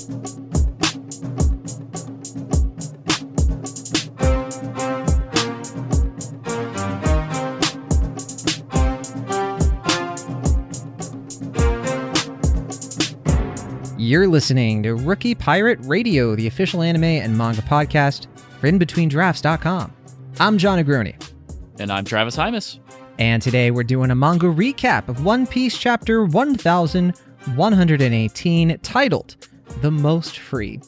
You're listening to Rookie Pirate Radio, the official anime and manga podcast for InBetweenDrafts.com. I'm John Agroni. And I'm Travis Hymas. And today we're doing a manga recap of One Piece chapter 1118, titled The Most Free.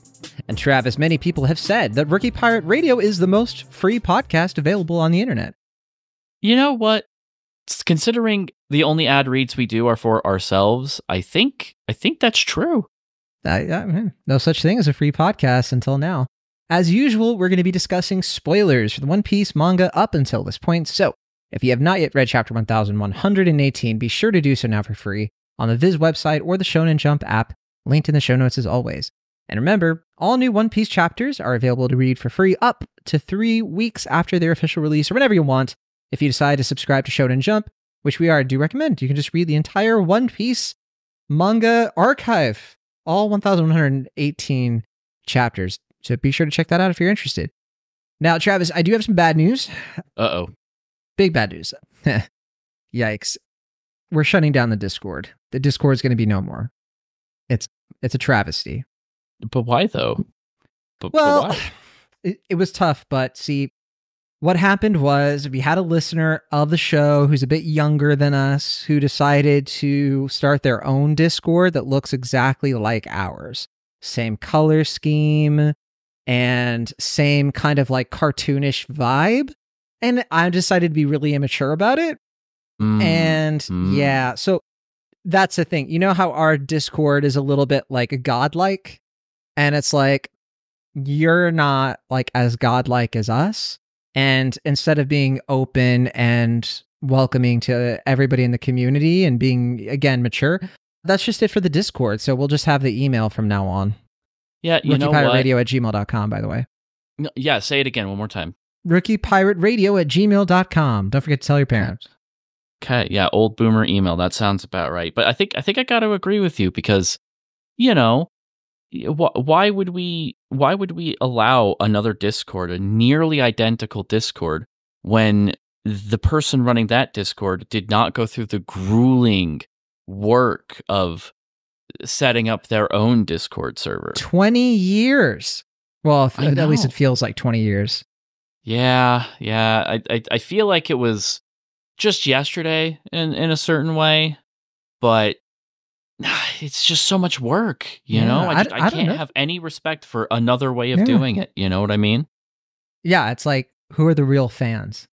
And Travis, many people have said that Rookie Pirate Radio is the most free podcast available on the internet. You know what? Considering the only ad reads we do are for ourselves, I think that's true. No such thing as a free podcast until now. As usual, we're going to be discussing spoilers for the One Piece manga up until this point, so if you have not yet read chapter 1118, be sure to do so now for free on the Viz website or the Shonen Jump app, linked in the show notes as always. And remember, all new One Piece chapters are available to read for free up to 3 weeks after their official release, or whenever you want. If you decide to subscribe to Shonen Jump, which we do recommend, you can just read the entire One Piece manga archive, all 1118 chapters. So be sure to check that out if you're interested. Now, Travis, I do have some bad news. Uh-oh. Big bad news. Yikes. We're shutting down the Discord. The Discord is going to be no more. It's a travesty. But why, though? But why? It was tough, but see, what happened was we had a listener of the show who's a bit younger than us who decided to start their own Discord that looks exactly like ours. Same color scheme and same kind of like cartoonish vibe. And I decided to be really immature about it. Yeah, so that's the thing. You know how our Discord is a little bit like godlike? And it's like, you're not like as godlike as us. And instead of being open and welcoming to everybody in the community and being, again, mature, that's just it for the Discord. So we'll just have the email from now on. Yeah, you know what? RookiePirateRadio@gmail.com, by the way. No, yeah, say it again one more time. RookiePirateRadio@gmail.com. Don't forget to tell your parents. Okay, yeah, old boomer email. That sounds about right. But I think I got to agree with you because, you know, why would we allow another Discord, a nearly identical Discord, when the person running that Discord did not go through the grueling work of setting up their own Discord server? 20 years. Well, at least it feels like 20 years. Yeah. I feel like it was just yesterday in a certain way, but it's just so much work, you know? I can't have any respect for another way of doing it. You know what I mean? Yeah, it's like, who are the real fans?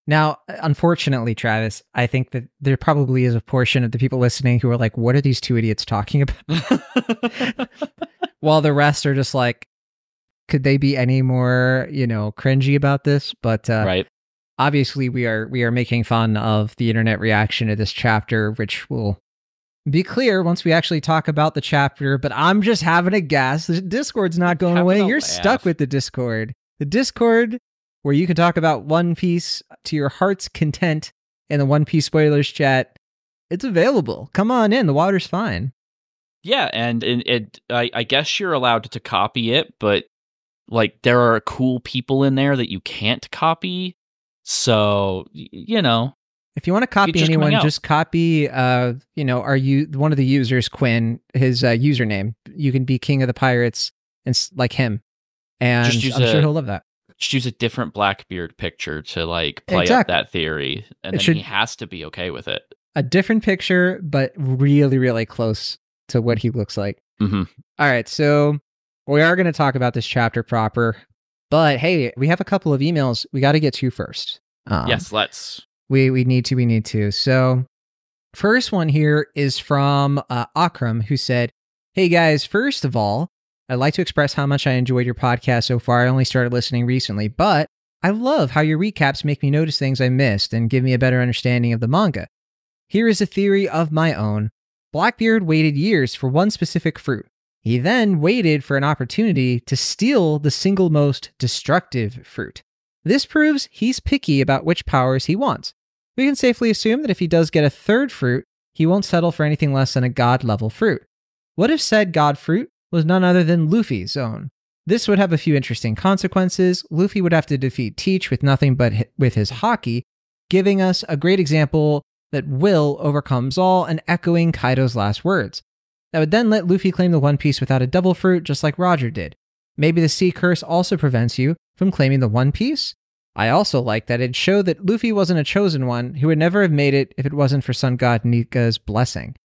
Now, unfortunately, Travis, I think that there probably is a portion of the people listening who are like, what are these two idiots talking about? While the rest are just like, could they be any more, cringy about this? But right. Obviously, we are making fun of the internet reaction to this chapter, which will be clear once we actually talk about the chapter. But I'm just having a guess. The Discord's not going away. You're stuck with the Discord. The Discord, where you can talk about One Piece to your heart's content in the One Piece spoilers chat. It's available. Come on in. The water's fine. Yeah, and I guess you're allowed to copy it, but like there are cool people in there that you can't copy. So, if you want to copy anyone, just copy, one of the users, Quinn, his username. You can be King of the Pirates and like him. And I'm sure he'll love that. Just use a different Blackbeard picture to like play up that theory. And then he has to be okay with it. A different picture, but really, really close to what he looks like. Mm-hmm. All right. So we are going to talk about this chapter proper. But hey, we have a couple of emails we got to get to first. Yes, let's. We need to. So first one here is from Akram, who said, "Hey guys, first of all, I'd like to express how much I enjoyed your podcast so far. I only started listening recently, but I love how your recaps make me notice things I missed and give me a better understanding of the manga. Here is a theory of my own. Blackbeard waited years for one specific fruit. He then waited for an opportunity to steal the single most destructive fruit. This proves he's picky about which powers he wants. We can safely assume that if he does get a third fruit, he won't settle for anything less than a god-level fruit. What if said god fruit was none other than Luffy's own. This would have a few interesting consequences. Luffy would have to defeat Teach with nothing but with his Haki, giving us a great example that will overcomes all and echoing Kaido's last words. That would then let Luffy claim the One Piece without a devil fruit, just like Roger did. Maybe the Sea Curse also prevents you from claiming the One Piece? I also like that it showed that Luffy wasn't a chosen one who would never have made it if it wasn't for Sun God Nika's blessing.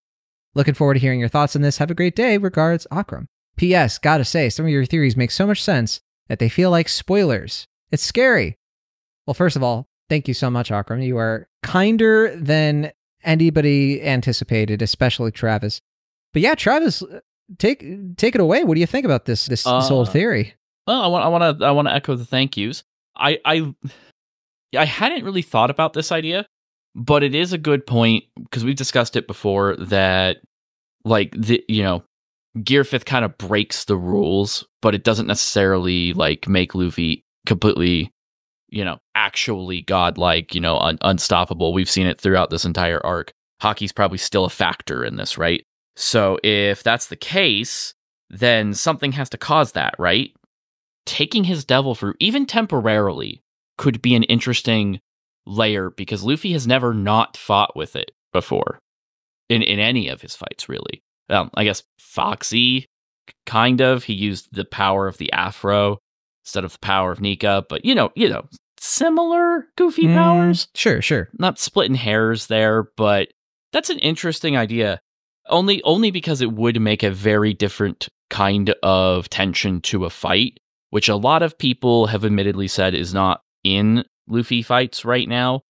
Looking forward to hearing your thoughts on this. Have a great day. Regards, Akram. P.S. Gotta say, some of your theories make so much sense that they feel like spoilers. It's scary. Well, first of all, thank you so much, Akram. You are kinder than anybody anticipated, especially Travis. But yeah, Travis, take it away. What do you think about this old theory? Well, I want to echo the thank yous. I hadn't really thought about this idea, but it is a good point because we've discussed it before that Gearfifth kind of breaks the rules, but it doesn't necessarily make Luffy completely, actually godlike, unstoppable. We've seen it throughout this entire arc. Haki's probably still a factor in this, right? So if that's the case, then something has to cause that, right? Taking his devil fruit, even temporarily, could be an interesting layer because Luffy has never not fought with it before in any of his fights, really. I guess Foxy, kind of. He used the power of the Afro instead of the power of Nika, but similar goofy powers. Sure. Not splitting hairs there, but that's an interesting idea. Only because it would make a very different kind of tension to a fight, which a lot of people have admittedly said is not in Luffy fights right now.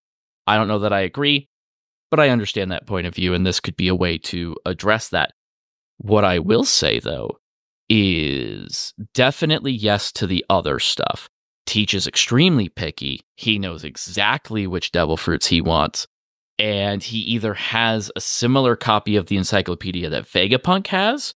I don't know that I agree, but I understand that point of view, and this could be a way to address that. What I will say, though, is definitely yes to the other stuff. Teach is extremely picky. He knows exactly which devil fruits he wants, and he either has a similar copy of the encyclopedia that Vegapunk has,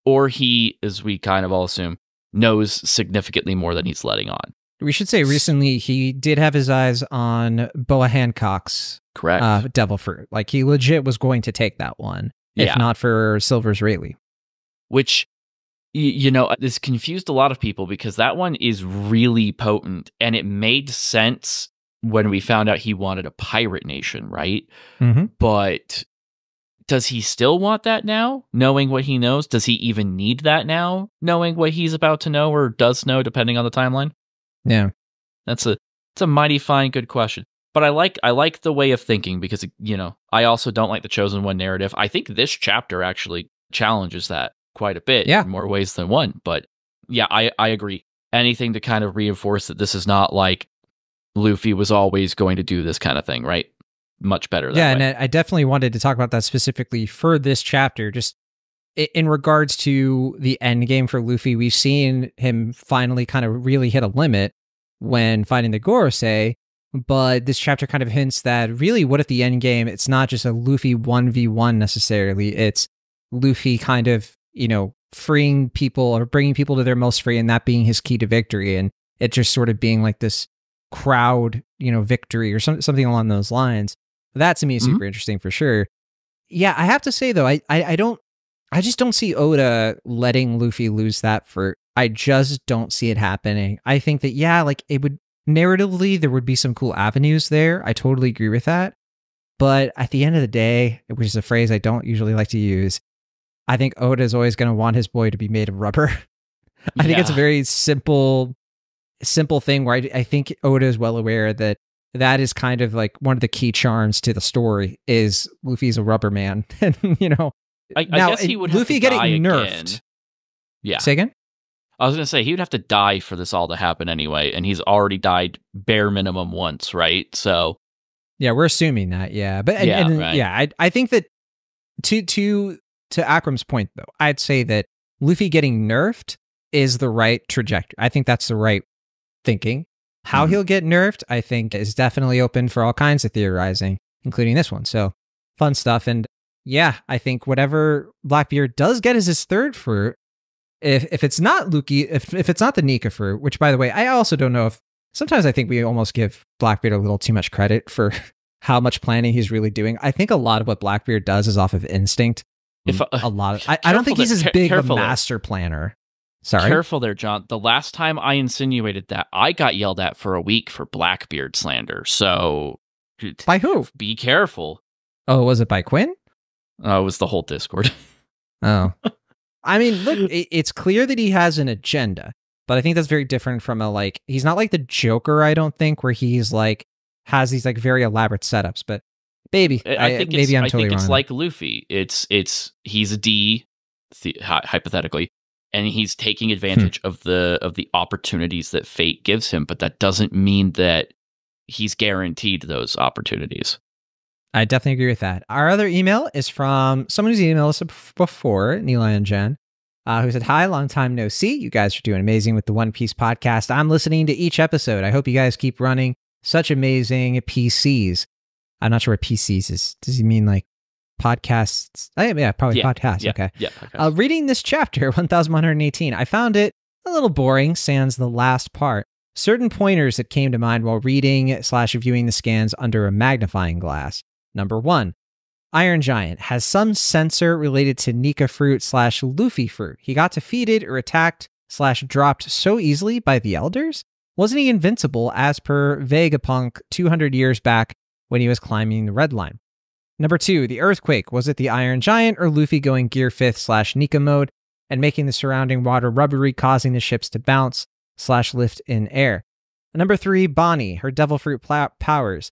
or he, as we kind of all assume, knows significantly more than he's letting on. We should say recently he did have his eyes on Boa Hancock's correct devil fruit. He legit was going to take that one, if not for Silver's Rayleigh. Which, this confused a lot of people because that one is really potent, and it made sense when we found out he wanted a pirate nation, right? Mm-hmm. But does he still want that now, knowing what he knows? Does he even need that now, knowing what he's about to know or does know, depending on the timeline? Yeah, it's a mighty fine, good question. But I like the way of thinking because I also don't like the chosen one narrative. I think this chapter actually challenges that quite a bit in more ways than one. But yeah, I agree. Anything to kind of reinforce that this is not like Luffy was always going to do this kind of thing, right? Much better. That way. And I definitely wanted to talk about that specifically for this chapter. Just in regards to the end game for Luffy, we've seen him finally kind of really hit a limit when fighting the Gorosei, but this chapter kind of hints that really what if the end game, it's not just a Luffy 1v1 necessarily, it's Luffy kind of, freeing people or bringing people to their most free and that being his key to victory, and it just sort of being like this crowd, victory or something along those lines. That to me is super interesting for sure. Yeah, I have to say though, I just don't see Oda letting Luffy lose that fruit. I just don't see it happening. I think that, it would, narratively, there would be some cool avenues there. I totally agree with that. But at the end of the day, which is a phrase I don't usually like to use, I think Oda is always going to want his boy to be made of rubber. I think it's a very simple thing where I think Oda is well aware that is kind of like one of the key charms to the story is Luffy's a rubber man. And, I guess he would have Luffy to getting die nerfed. Again. Yeah. Say again? I was going to say, he would have to die for this all to happen anyway, and he's already died bare minimum once, right? So... Yeah, we're assuming that, yeah. But right. I think that to Akram's point, though, I'd say that Luffy getting nerfed is the right trajectory. I think that's the right thinking. How he'll get nerfed, I think, is definitely open for all kinds of theorizing, including this one. So, fun stuff. And yeah, I think whatever Blackbeard does get as his third fruit, if it's not Luffy, if it's not the Nika fruit, which, by the way, I also don't know if... Sometimes I think we almost give Blackbeard a little too much credit for how much planning he's really doing. I think a lot of what Blackbeard does is off of instinct. a lot of. I don't think he's as big of a master planner. Sorry. Careful there, John. The last time I insinuated that, I got yelled at for a week for Blackbeard slander. So by who? Be careful. Oh, was it by Quinn? It was the whole Discord. Oh. I mean, look, it's clear that he has an agenda, but I think that's very different from he's not like the Joker, I don't think, where he's has these very elaborate setups, but maybe. I think it's like Luffy. He's a D, hypothetically, and he's taking advantage of the opportunities that fate gives him, but that doesn't mean that he's guaranteed those opportunities. I definitely agree with that. Our other email is from someone who's emailed us before, Neela and Jen, who said, "Hi, long time no see. You guys are doing amazing with the One Piece podcast. I'm listening to each episode. I hope you guys keep running such amazing PCs." I'm not sure what PCs is. Does he mean podcasts? Yeah, probably podcasts. Yeah, okay. Yeah. Podcast. Reading this chapter, 1118, I found it a little boring, sans the last part. Certain pointers that came to mind while reading/viewing the scans under a magnifying glass. Number 1, Iron Giant has some sensor related to Nika fruit/Luffy fruit. He got defeated or attacked/dropped so easily by the elders? Wasn't he invincible as per Vegapunk 200 years back when he was climbing the red line? Number 2, the earthquake. Was it the Iron Giant or Luffy going Gear 5th/Nika mode and making the surrounding water rubbery, causing the ships to bounce/lift in air? Number 3, Bonney, her devil fruit powers.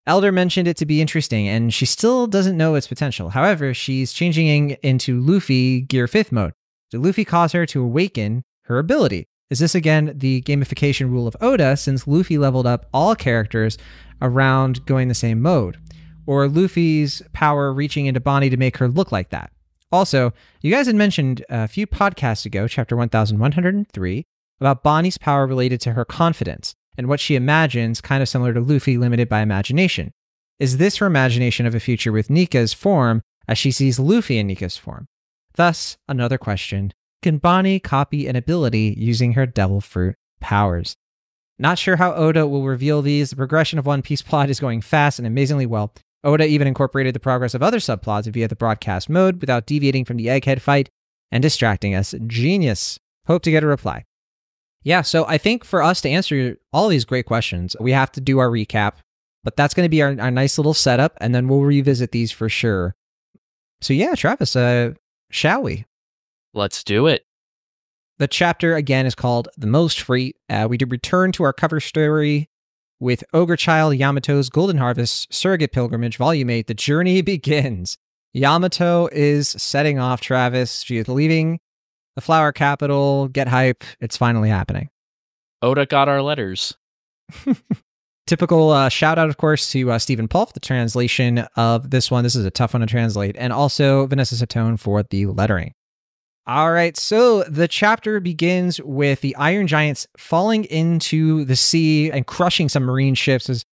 Elder mentioned it to be interesting, and she still doesn't know its potential. However, she's changing into Luffy Gear 5th mode. Did Luffy cause her to awaken her ability? Is this again the gamification rule of Oda, since Luffy leveled up all characters around going the same mode? Or Luffy's power reaching into Bonney to make her look like that? Also, you guys had mentioned a few podcasts ago, chapter 1103, about Bonnie's power related to her confidence and what she imagines, kind of similar to Luffy, limited by imagination. Is this her imagination of a future with Nika's form as she sees Luffy in Nika's form? Thus, another question, can Bonney copy an ability using her devil fruit powers? Not sure how Oda will reveal these. The progression of One Piece plot is going fast and amazingly well. Oda even incorporated the progress of other subplots via the broadcast mode without deviating from the Egghead fight and distracting us. Genius. Hope to get a reply. Yeah, so I think for us to answer all these great questions, we have to do our recap, but that's going to be our nice little setup, and then we'll revisit these for sure. So yeah, Travis, shall we? Let's do it. The chapter, again, is called The Most Free. We do return to our cover story with Ogre Child Yamato's Golden Harvest Surrogate Pilgrimage, Volume 8. The journey begins. Yamato is setting off, Travis. She is leaving the Flower Capital. Get hype. It's finally happening. Oda got our letters. Typical shout out, of course, to Stephen Paul for the translation of this one. This is a tough one to translate. And also Vanessa Satone for the lettering. All right, so the chapter begins with the Iron Giants falling into the sea and crushing some marine ships as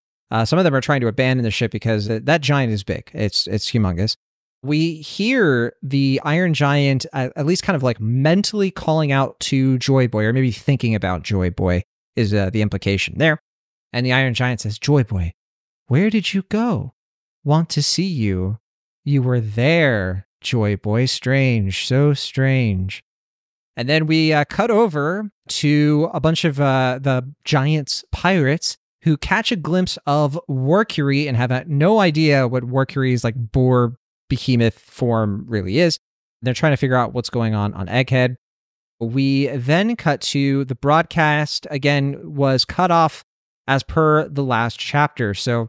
some of them are trying to abandon the ship because that giant is big. It's humongous. We hear the Iron Giant at least kind of mentally calling out to Joy Boy, or maybe thinking about Joy Boy is the implication there. And the Iron Giant says, "Joy Boy, where did you go? Want to see you. You were there, Joy Boy. Strange, so strange." And then we cut over to a bunch of the Giant's pirates who catch a glimpse of Warcury and have no idea what Warcury's boar behemoth form really is. They're trying to figure out what's going on Egghead. We then cut to the broadcast, again, was cut off as per the last chapter. So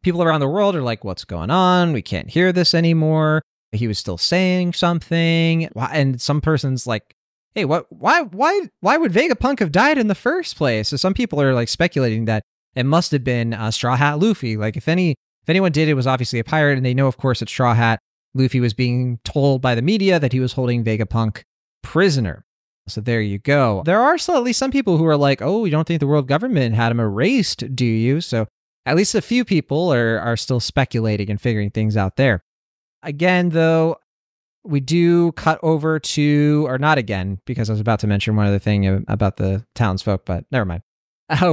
people around the world are like, what's going on? We can't hear this anymore. He was still saying something. And some person's like, hey, why would Vegapunk have died in the first place? So some people are speculating that it must have been Straw Hat Luffy. If anyone did, it was obviously a pirate, and they know, of course, it's Straw Hat. Luffy was being told by the media that he was holding Vegapunk prisoner. So there you go. There are still at least some people who are like, oh, you don't think the world government had him erased, do you? So at least a few people are still speculating and figuring things out there. Again, though, we do cut over to, or not again, because I was about to mention one other thing about the townsfolk, but never mind.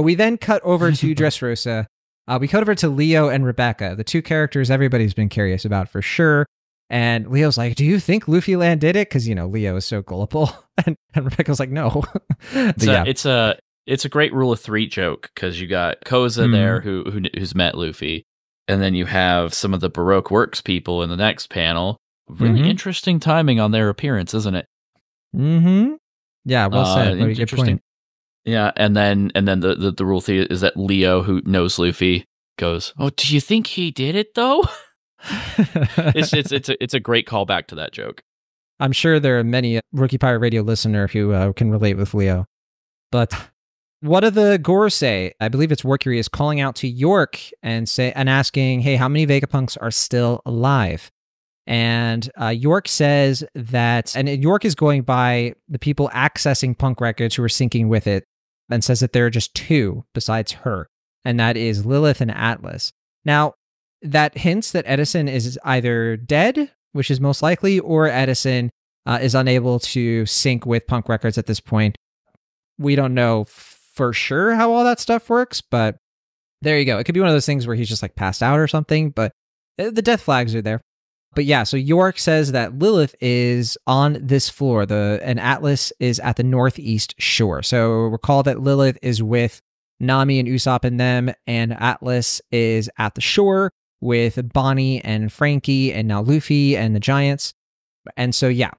We then cut over to Dressrosa. We cut over to Leo and Rebecca, the two characters everybody's been curious about for sure. And Leo's like, do you think Luffy Land did it? Because, Leo is so gullible. And Rebecca's like, no. It's a great rule of three joke, because you got Koza there who's met Luffy. And then you have some of the Baroque Works people in the next panel. Really interesting timing on their appearance, isn't it? Mm-hmm. Yeah, well said. Good point. Yeah, and then the rule three is that Leo, who knows Luffy, goes, "Oh, do you think he did it though?" It's a great callback to that joke. I'm sure there are many Rookie Pirate Radio listener who can relate with Leo. But what do the Gore say? I believe it's Workery is calling out to York and asking, hey, how many Vegapunks are still alive? And York says that, and York is going by the people accessing Punk records who are syncing with it, and says that there are just two besides her, and that is Lilith and Atlas. Now, that hints that Edison is either dead, which is most likely, or Edison is unable to sync with Punk records at this point. We don't know for sure how all that stuff works, but there you go. It could be one of those things where he's just like passed out or something, but the death flags are there. But yeah, so York says that Lilith is on this floor, and Atlas is at the northeast shore. So recall that Lilith is with Nami and Usopp and them, and Atlas is at the shore with Bonney and Frankie and now Luffy and the Giants. And so yeah,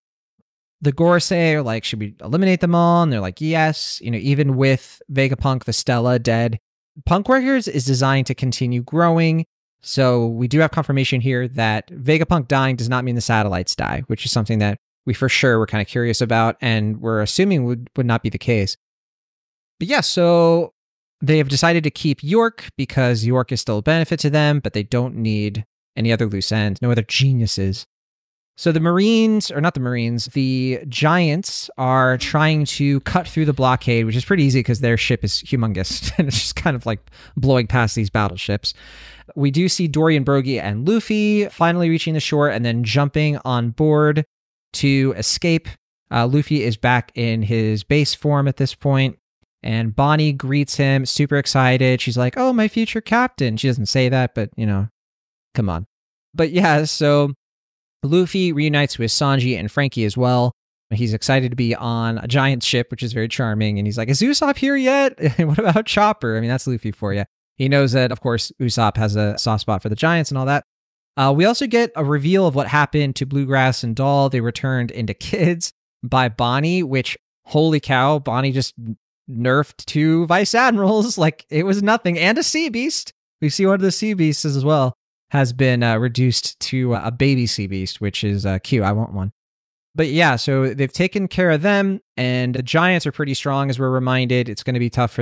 the Gorosei are like, should we eliminate them all? And they're like, yes. Even with Vegapunk, the Stella dead, Punk Records is designed to continue growing. So we do have confirmation here that Vegapunk dying does not mean the satellites die, which is something that we for sure were kind of curious about, and we're assuming would not be the case. But yeah, so they have decided to keep York because York is still a benefit to them, but they don't need any other loose ends, no other geniuses. So the Giants are trying to cut through the blockade, which is pretty easy because their ship is humongous and it's just kind of like blowing past these battleships. We do see Dorian, Brogy, and Luffy finally reaching the shore and then jumping on board to escape. Luffy is back in his base form at this point, and Bonney greets him, super excited. She's like, oh, my future captain. She doesn't say that, but, come on. But yeah, so Luffy reunites with Sanji and Frankie as well. He's excited to be on a giant ship, which is very charming. And he's like, is Usopp here yet? What about Chopper? I mean, that's Luffy for you. He knows that, of course, Usopp has a soft spot for the Giants and all that. We also get a reveal of what happened to Bluegrass and Doll. They were turned into kids by Bonney, which, holy cow, Bonney just nerfed 2 vice admirals like it was nothing. And a sea beast. We see one of the sea beasts as well has been reduced to a baby sea beast, which is cute. I want one. But yeah, so they've taken care of them, and the Giants are pretty strong, as we're reminded. It's going to be tough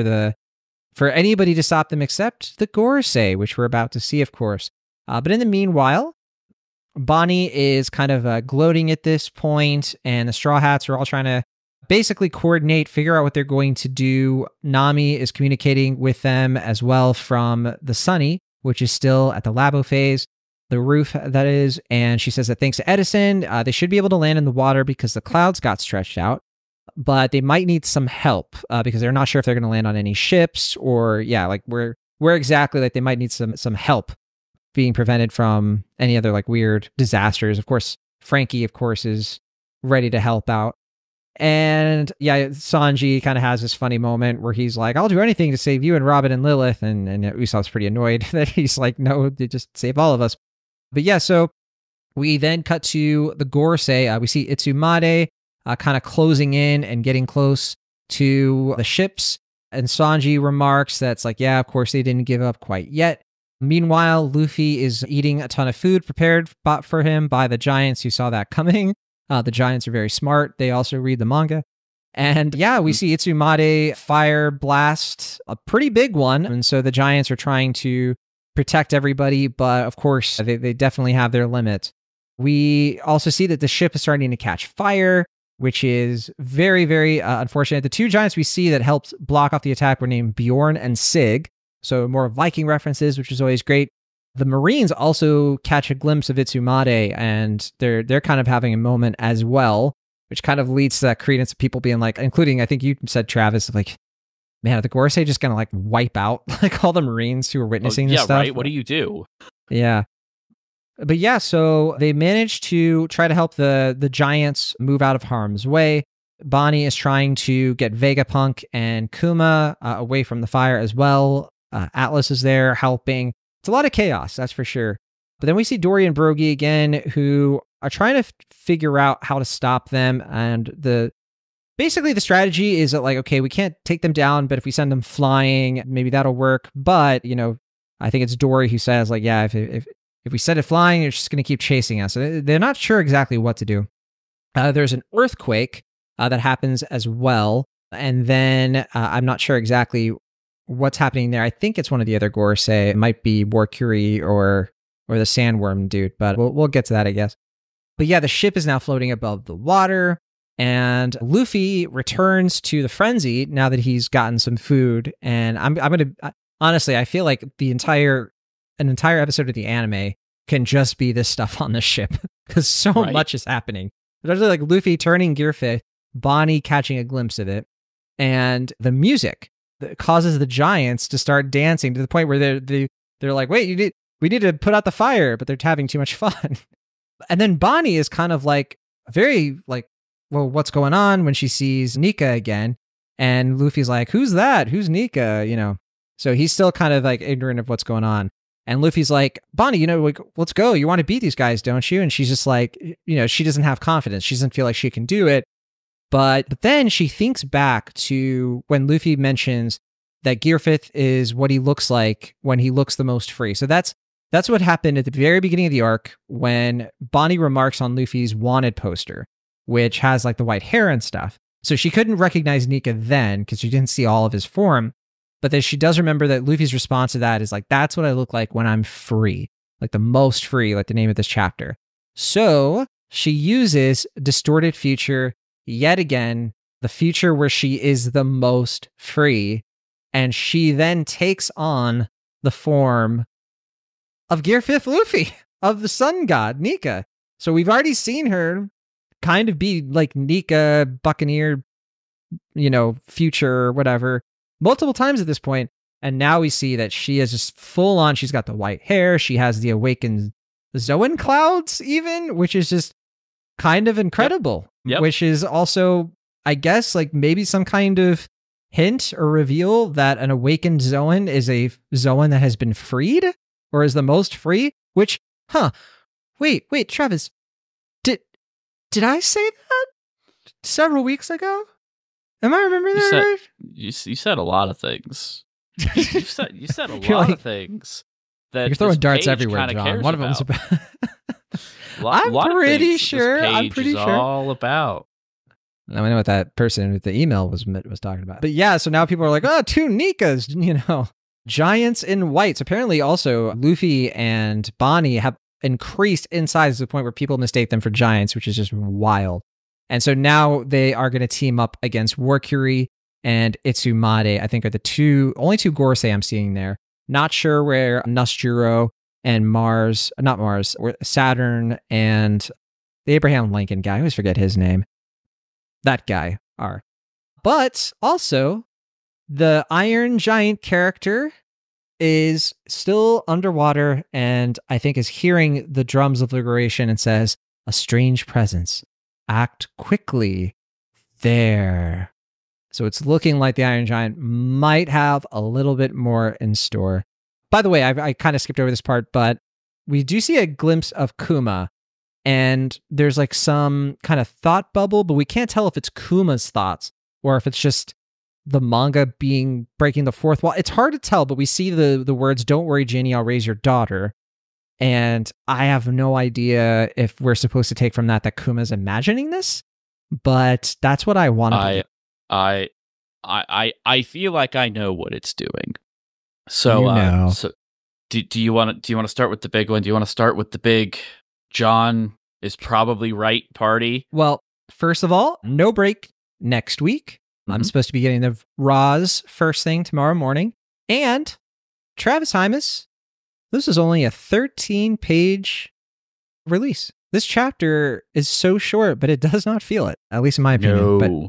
for anybody to stop them except the Gorosei, which we're about to see, of course. But in the meanwhile, Bonney is kind of gloating at this point, and the Straw Hats are all trying to basically coordinate, figure out what they're going to do. Nami is communicating with them as well from the Sunny, which is still at the Labo phase, the roof, that is. And she says that thanks to Edison, they should be able to land in the water because the clouds got stretched out. But they might need some help because they're not sure if they're going to land on any ships or, yeah, like where exactly, like they might need some help being prevented from any other like weird disasters. Of course, Frankie, of course, is ready to help out. And yeah, Sanji kind of has this funny moment where he's like, I'll do anything to save you and Robin and Lilith. And Usopp's pretty annoyed that he's like, no, they just save all of us. But yeah, so we then cut to the Gorosei. We see Itsumade kind of closing in and getting close to the ships. And Sanji remarks that's like, yeah, of course they didn't give up quite yet. Meanwhile, Luffy is eating a ton of food prepared for him by the Giants who saw that coming. The Giants are very smart. They also read the manga. And yeah, we see Itsumade fire blast, a pretty big one. And so the Giants are trying to protect everybody, but of course, they definitely have their limits. We also see that the ship is starting to catch fire, which is very, very unfortunate. The 2 Giants we see that helped block off the attack were named Bjorn and Sig. So more Viking references, which is always great. The Marines also catch a glimpse of Itsumade, and they're kind of having a moment as well, which kind of leads to that credence of people being like, including, I think you said, Travis, like, man, are the Gorosei just going to like wipe out like all the Marines who are witnessing this stuff? Yeah, right. What do you do? Yeah. But yeah, so they managed to try to help the giants move out of harm's way. Bonney is trying to get Vegapunk and Kuma away from the fire as well. Atlas is there helping. It's a lot of chaos, that's for sure. But then we see Dory and Brogy again, who are trying to figure out how to stop them. And basically the strategy is that, like, okay, we can't take them down, but if we send them flying, maybe that'll work. But, I think it's Dory who says, like, yeah, if we send it flying, it's just going to keep chasing us. So they're not sure exactly what to do. There's an earthquake that happens as well. And then I'm not sure exactly what's happening there. I think it's one of the other Gorosei. It might be Warcury or the sandworm dude, but we'll get to that, I guess. But yeah, the ship is now floating above the water, and Luffy returns to the frenzy now that he's gotten some food. And I'm going to, honestly, I feel like an entire episode of the anime can just be this stuff on the ship because so much is happening. There's like Luffy turning gear fifth, Bonney catching a glimpse of it, and the music that causes the giants to start dancing to the point where they're like, wait, we need to put out the fire, but they're having too much fun. And then Bonney is kind of like very like, well, what's going on, when she sees Nika again, and Luffy's like, who's that? Who's Nika? So he's still kind of like ignorant of what's going on. And Luffy's like, Bonney, like, let's go. You want to beat these guys, don't you? And she's just like, she doesn't have confidence. She doesn't feel like she can do it. But then she thinks back to when Luffy mentions that Gear Fifth is what he looks like when he looks the most free. So that's what happened at the very beginning of the arc when Bonney remarks on Luffy's wanted poster, which has like the white hair and stuff. So she couldn't recognize Nika then because she didn't see all of his form. But then she does remember that Luffy's response to that is like, that's what I look like when I'm free, like the most free, like the name of this chapter. So she uses distorted future yet again, the future where she is the most free. And she then takes on the form of Gear Fifth Luffy, of the sun god, Nika. So we've already seen her kind of be like Nika, Buccaneer, future, whatever, multiple times at this point. And now we see that she is just full on. She's got the white hair. She has the awakened Zoan clouds even, which is just kind of incredible. Yep. Which is also, I guess, like maybe some kind of hint or reveal that an awakened Zoan is a Zoan that has been freed or is the most free, which, wait, Travis, did I say that several weeks ago? Am I remembering that right? You said a lot of things. you said a lot of things. That you're throwing darts everywhere, John. One of them's about. I'm pretty sure. All about. Now I know what that person with the email was talking about. But yeah, so now people are like, oh, two Nikas, giants in whites. Apparently, also Luffy and Bonney have increased in size to the point where people mistake them for giants, which is just wild. And so now they are going to team up against Warcury and Itsumade. I think are the only two Gorosei I'm seeing there. Not sure where Nosturo and Saturn and the Abraham Lincoln guy, I always forget his name, that guy are. But also, the Iron Giant character is still underwater and I think is hearing the drums of liberation and says, a strange presence. Act quickly. There. So it's looking like the Iron Giant might have a little bit more in store. By the way, I kind of skipped over this part, but we do see a glimpse of Kuma, and there's like some kind of thought bubble, but we can't tell if it's Kuma's thoughts or if it's just the manga breaking the fourth wall. It's hard to tell, but we see the words, "Don't worry, Ginny, I'll raise your daughter." And I have no idea if we're supposed to take from that Kuma's imagining this, but that's what I want to I feel like I know what it's doing. So, so do you want to start with the big one? Do you want to start with the big John is probably right party? Well, first of all, no break next week. Mm-hmm. I'm supposed to be getting the Raws first thing tomorrow morning. And Travis Hymas, this is only a 13-page release. This chapter is so short, but it does not feel it, at least in my opinion.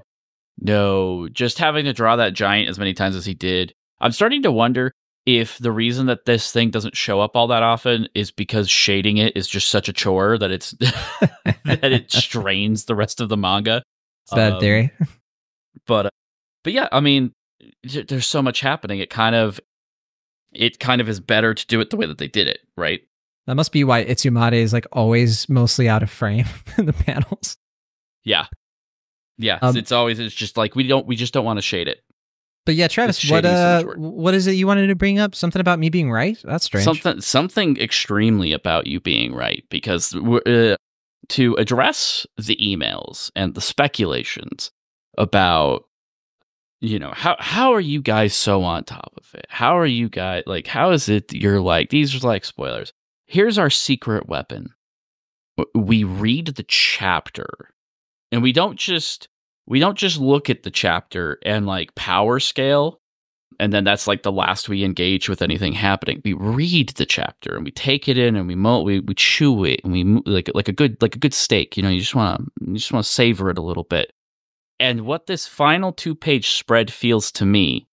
No, just having to draw that giant as many times as he did. I'm starting to wonder if the reason that this thing doesn't show up all that often is because shading it is just such a chore that it's that it strains the rest of the manga. Is that a theory? But yeah, I mean, there's so much happening. It kind of is better to do it the way that they did it, right? That must be why Itsumade is like always mostly out of frame in the panels. Yeah. It's just like we just don't want to shade it. But yeah, Travis, what is it you wanted to bring up? Something about me being right? That's strange. Something extremely about you being right, because to address the emails and the speculations about, how are you guys so on top of it? How are you guys, like, how is it that you're like, these are like spoilers? Here's our secret weapon. We read the chapter, and we don't just look at the chapter and like power scale, and then that's like the last we engage with anything happening. We read the chapter and we take it in and we chew it, and we like a good steak. You just want to savor it a little bit. And what this final 2-page spread feels to me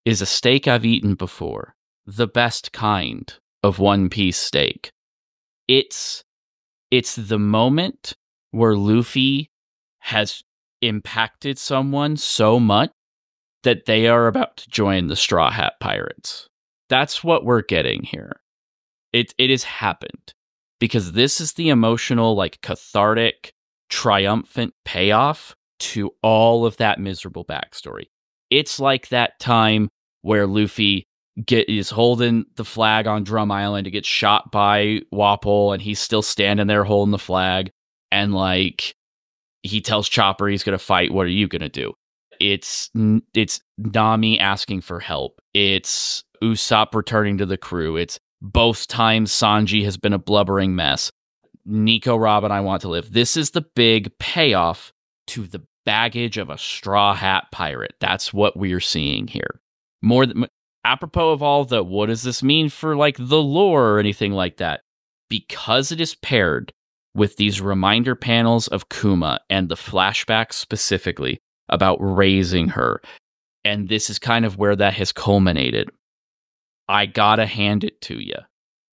is a steak I've eaten before, the best kind of one-piece steak. It's the moment where Luffy has impacted someone so much that they are about to join the Straw Hat Pirates. That's what we're getting here. It has happened, because this is the emotional, like, cathartic, triumphant payoff to all of that miserable backstory. It's like that time where Luffy is holding the flag on Drum Island to get shot by Wapol, and he's still standing there holding the flag, and like he tells Chopper he's going to fight. What are you going to do? It's Nami asking for help. It's Usopp returning to the crew. It's both times Sanji has been a blubbering mess. Nico, Robin, I want to live. This is the big payoff to the baggage of a Straw Hat Pirate. That's what we're seeing here. Apropos of all the, what does this mean for like the lore or anything like that? Because it is paired with these reminder panels of Kuma and the flashbacks specifically about raising her. And this is kind of where that has culminated. I gotta hand it to you.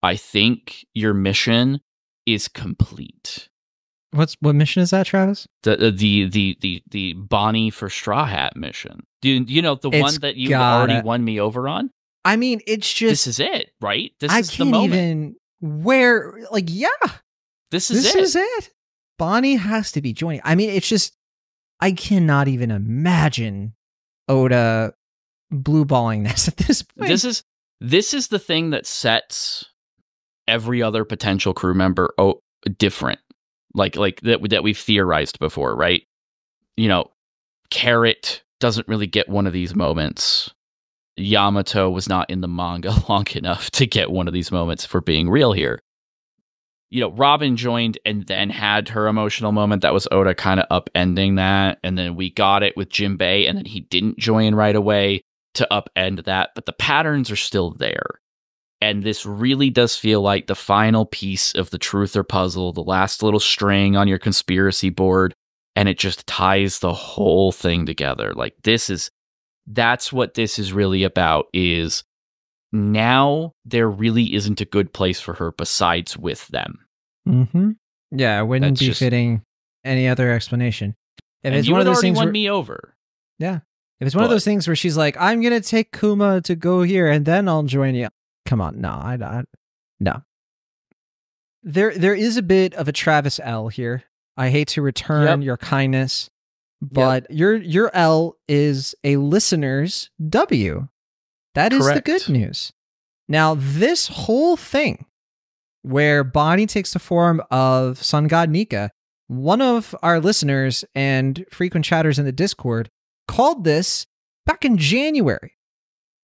I think your mission is complete. What mission is that, Travis? The Bonney for Straw Hat mission. The one that you already won me over on? I mean, it's just... This is it, right? This is the moment. I can't even... This is it. Bonney has to be joining. I mean, it's just... I cannot even imagine Oda blue-balling this at this point. This is the thing that sets every other potential crew member different. Like that we've theorized before, right? Carrot doesn't really get one of these moments. Yamato was not in the manga long enough to get one of these moments, if we're being real here. Robin joined and then had her emotional moment. That was Oda kind of upending that. And then we got it with Jinbei, and then he didn't join right away to upend that. But the patterns are still there. And this really does feel like the final piece of the truther puzzle, the last little string on your conspiracy board, and it just ties the whole thing together. Like, that's what this is really about, is now there really isn't a good place for her besides with them. Mm-hmm. Yeah, it wouldn't be fitting any other explanation. If it's one of those things won me over. Yeah. If it's one of those things where she's like, I'm going to take Kuma to go here and then I'll join you. Come on, no. There is a bit of a Travis L here. I hate to return your kindness, but your L is a listener's W. That is the good news. Now, this whole thing where Bonney takes the form of Sun God Nika, one of our listeners and frequent chatters in the Discord called this back in January.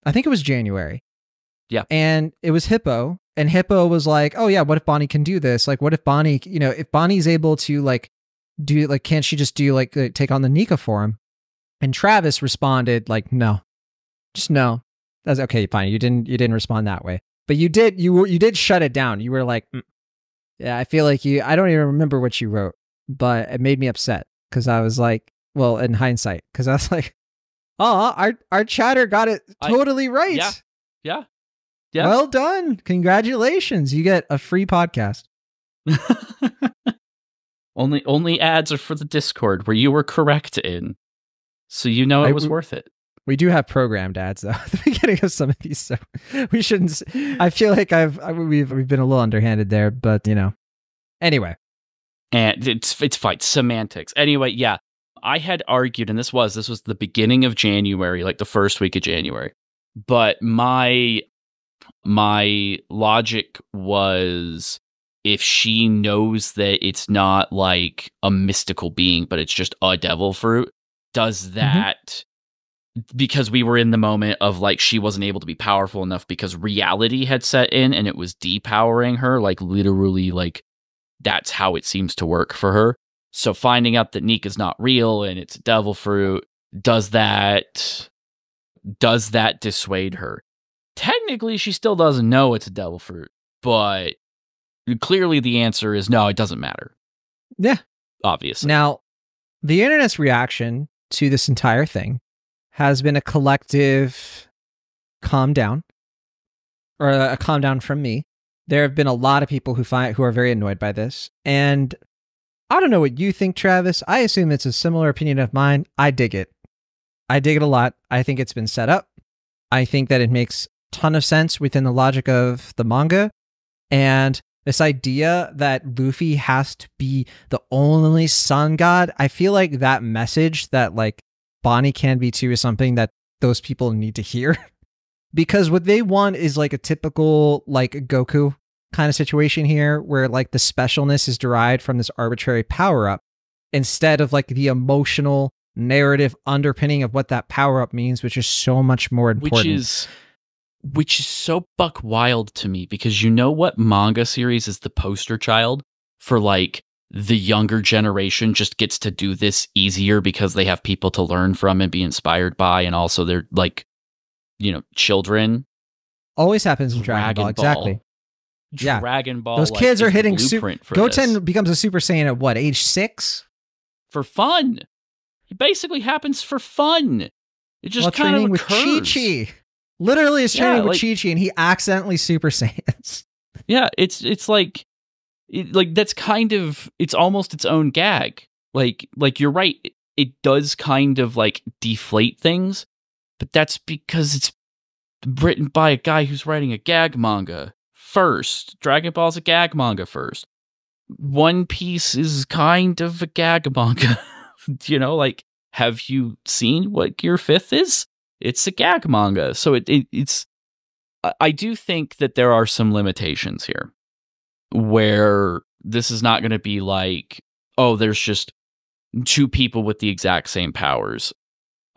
I think it was January. Yeah. And it was Hippo. And Hippo was like, oh yeah, what if Bonney can do this? Like, what if Bonney, if Bonnie's able to can't she just do take on the Nika form? And Travis responded like, no, just no. That's okay, fine. You didn't respond that way, but you did shut it down. You were like, yeah, I feel like I don't even remember what you wrote, but it made me upset because I was like, well, in hindsight, because I was like, oh, our chatter got it totally right. Yeah. Yeah. Well done. Congratulations. You get a free podcast. Only ads are for the Discord where you were correct in. So it was worth it. We do have programmed ads though at the beginning of some of these, so we shouldn't. I feel like we've been a little underhanded there, but anyway. And it's fine. Semantics. Anyway, yeah. I had argued, and this was the beginning of January, like the first week of January. But my logic was, if she knows that it's not like a mystical being, but it's just a devil fruit, does that, because we were in the moment of like, she wasn't able to be powerful enough because reality had set in and it was depowering her, like literally, like that's how it seems to work for her. So finding out that Nika's not real and it's a devil fruit, does that dissuade her? Technically, she still doesn't know it's a devil fruit, but clearly the answer is no, it doesn't matter. Yeah. Obviously. Now, the internet's reaction to this entire thing has been a collective calm down, or a calm down from me. There have been a lot of people who are very annoyed by this, and I don't know what you think, Travis. I assume it's a similar opinion of mine. I dig it. I dig it a lot. I think it's been set up. I think that it makes a ton of sense within the logic of the manga, and this idea that Luffy has to be the only sun god, I feel like that message that like Bonney can be too is something that those people need to hear. Because what they want is like a typical like Goku kind of situation here, where like the specialness is derived from this arbitrary power-up instead of like the emotional narrative underpinning of what that power-up means, which is so much more important. Which is so buck wild to me, because you know what manga series is the poster child for like the younger generation just gets to do this easier because they have people to learn from and be inspired by, and also they're like, children. Always happens in Dragon Ball. Exactly. Yeah. Dragon Ball. Those kids are hitting Goten this. Becomes a Super Saiyan at what, age 6? For fun. It basically happens for fun. It just kind of with Chi-Chi. Literally is training with Chi-Chi and he accidentally Super Saiyans. Yeah, it's like that's kind of, it's almost its own gag. Like you're right, it does kind of like deflate things, but that's because it's written by a guy who's writing a gag manga first. Dragon Ball's a gag manga first. One Piece is kind of a gag manga. Like, have you seen what Gear 5th is? It's a gag manga. So it's I do think that there are some limitations here where this is not going to be like, oh, there's just two people with the exact same powers.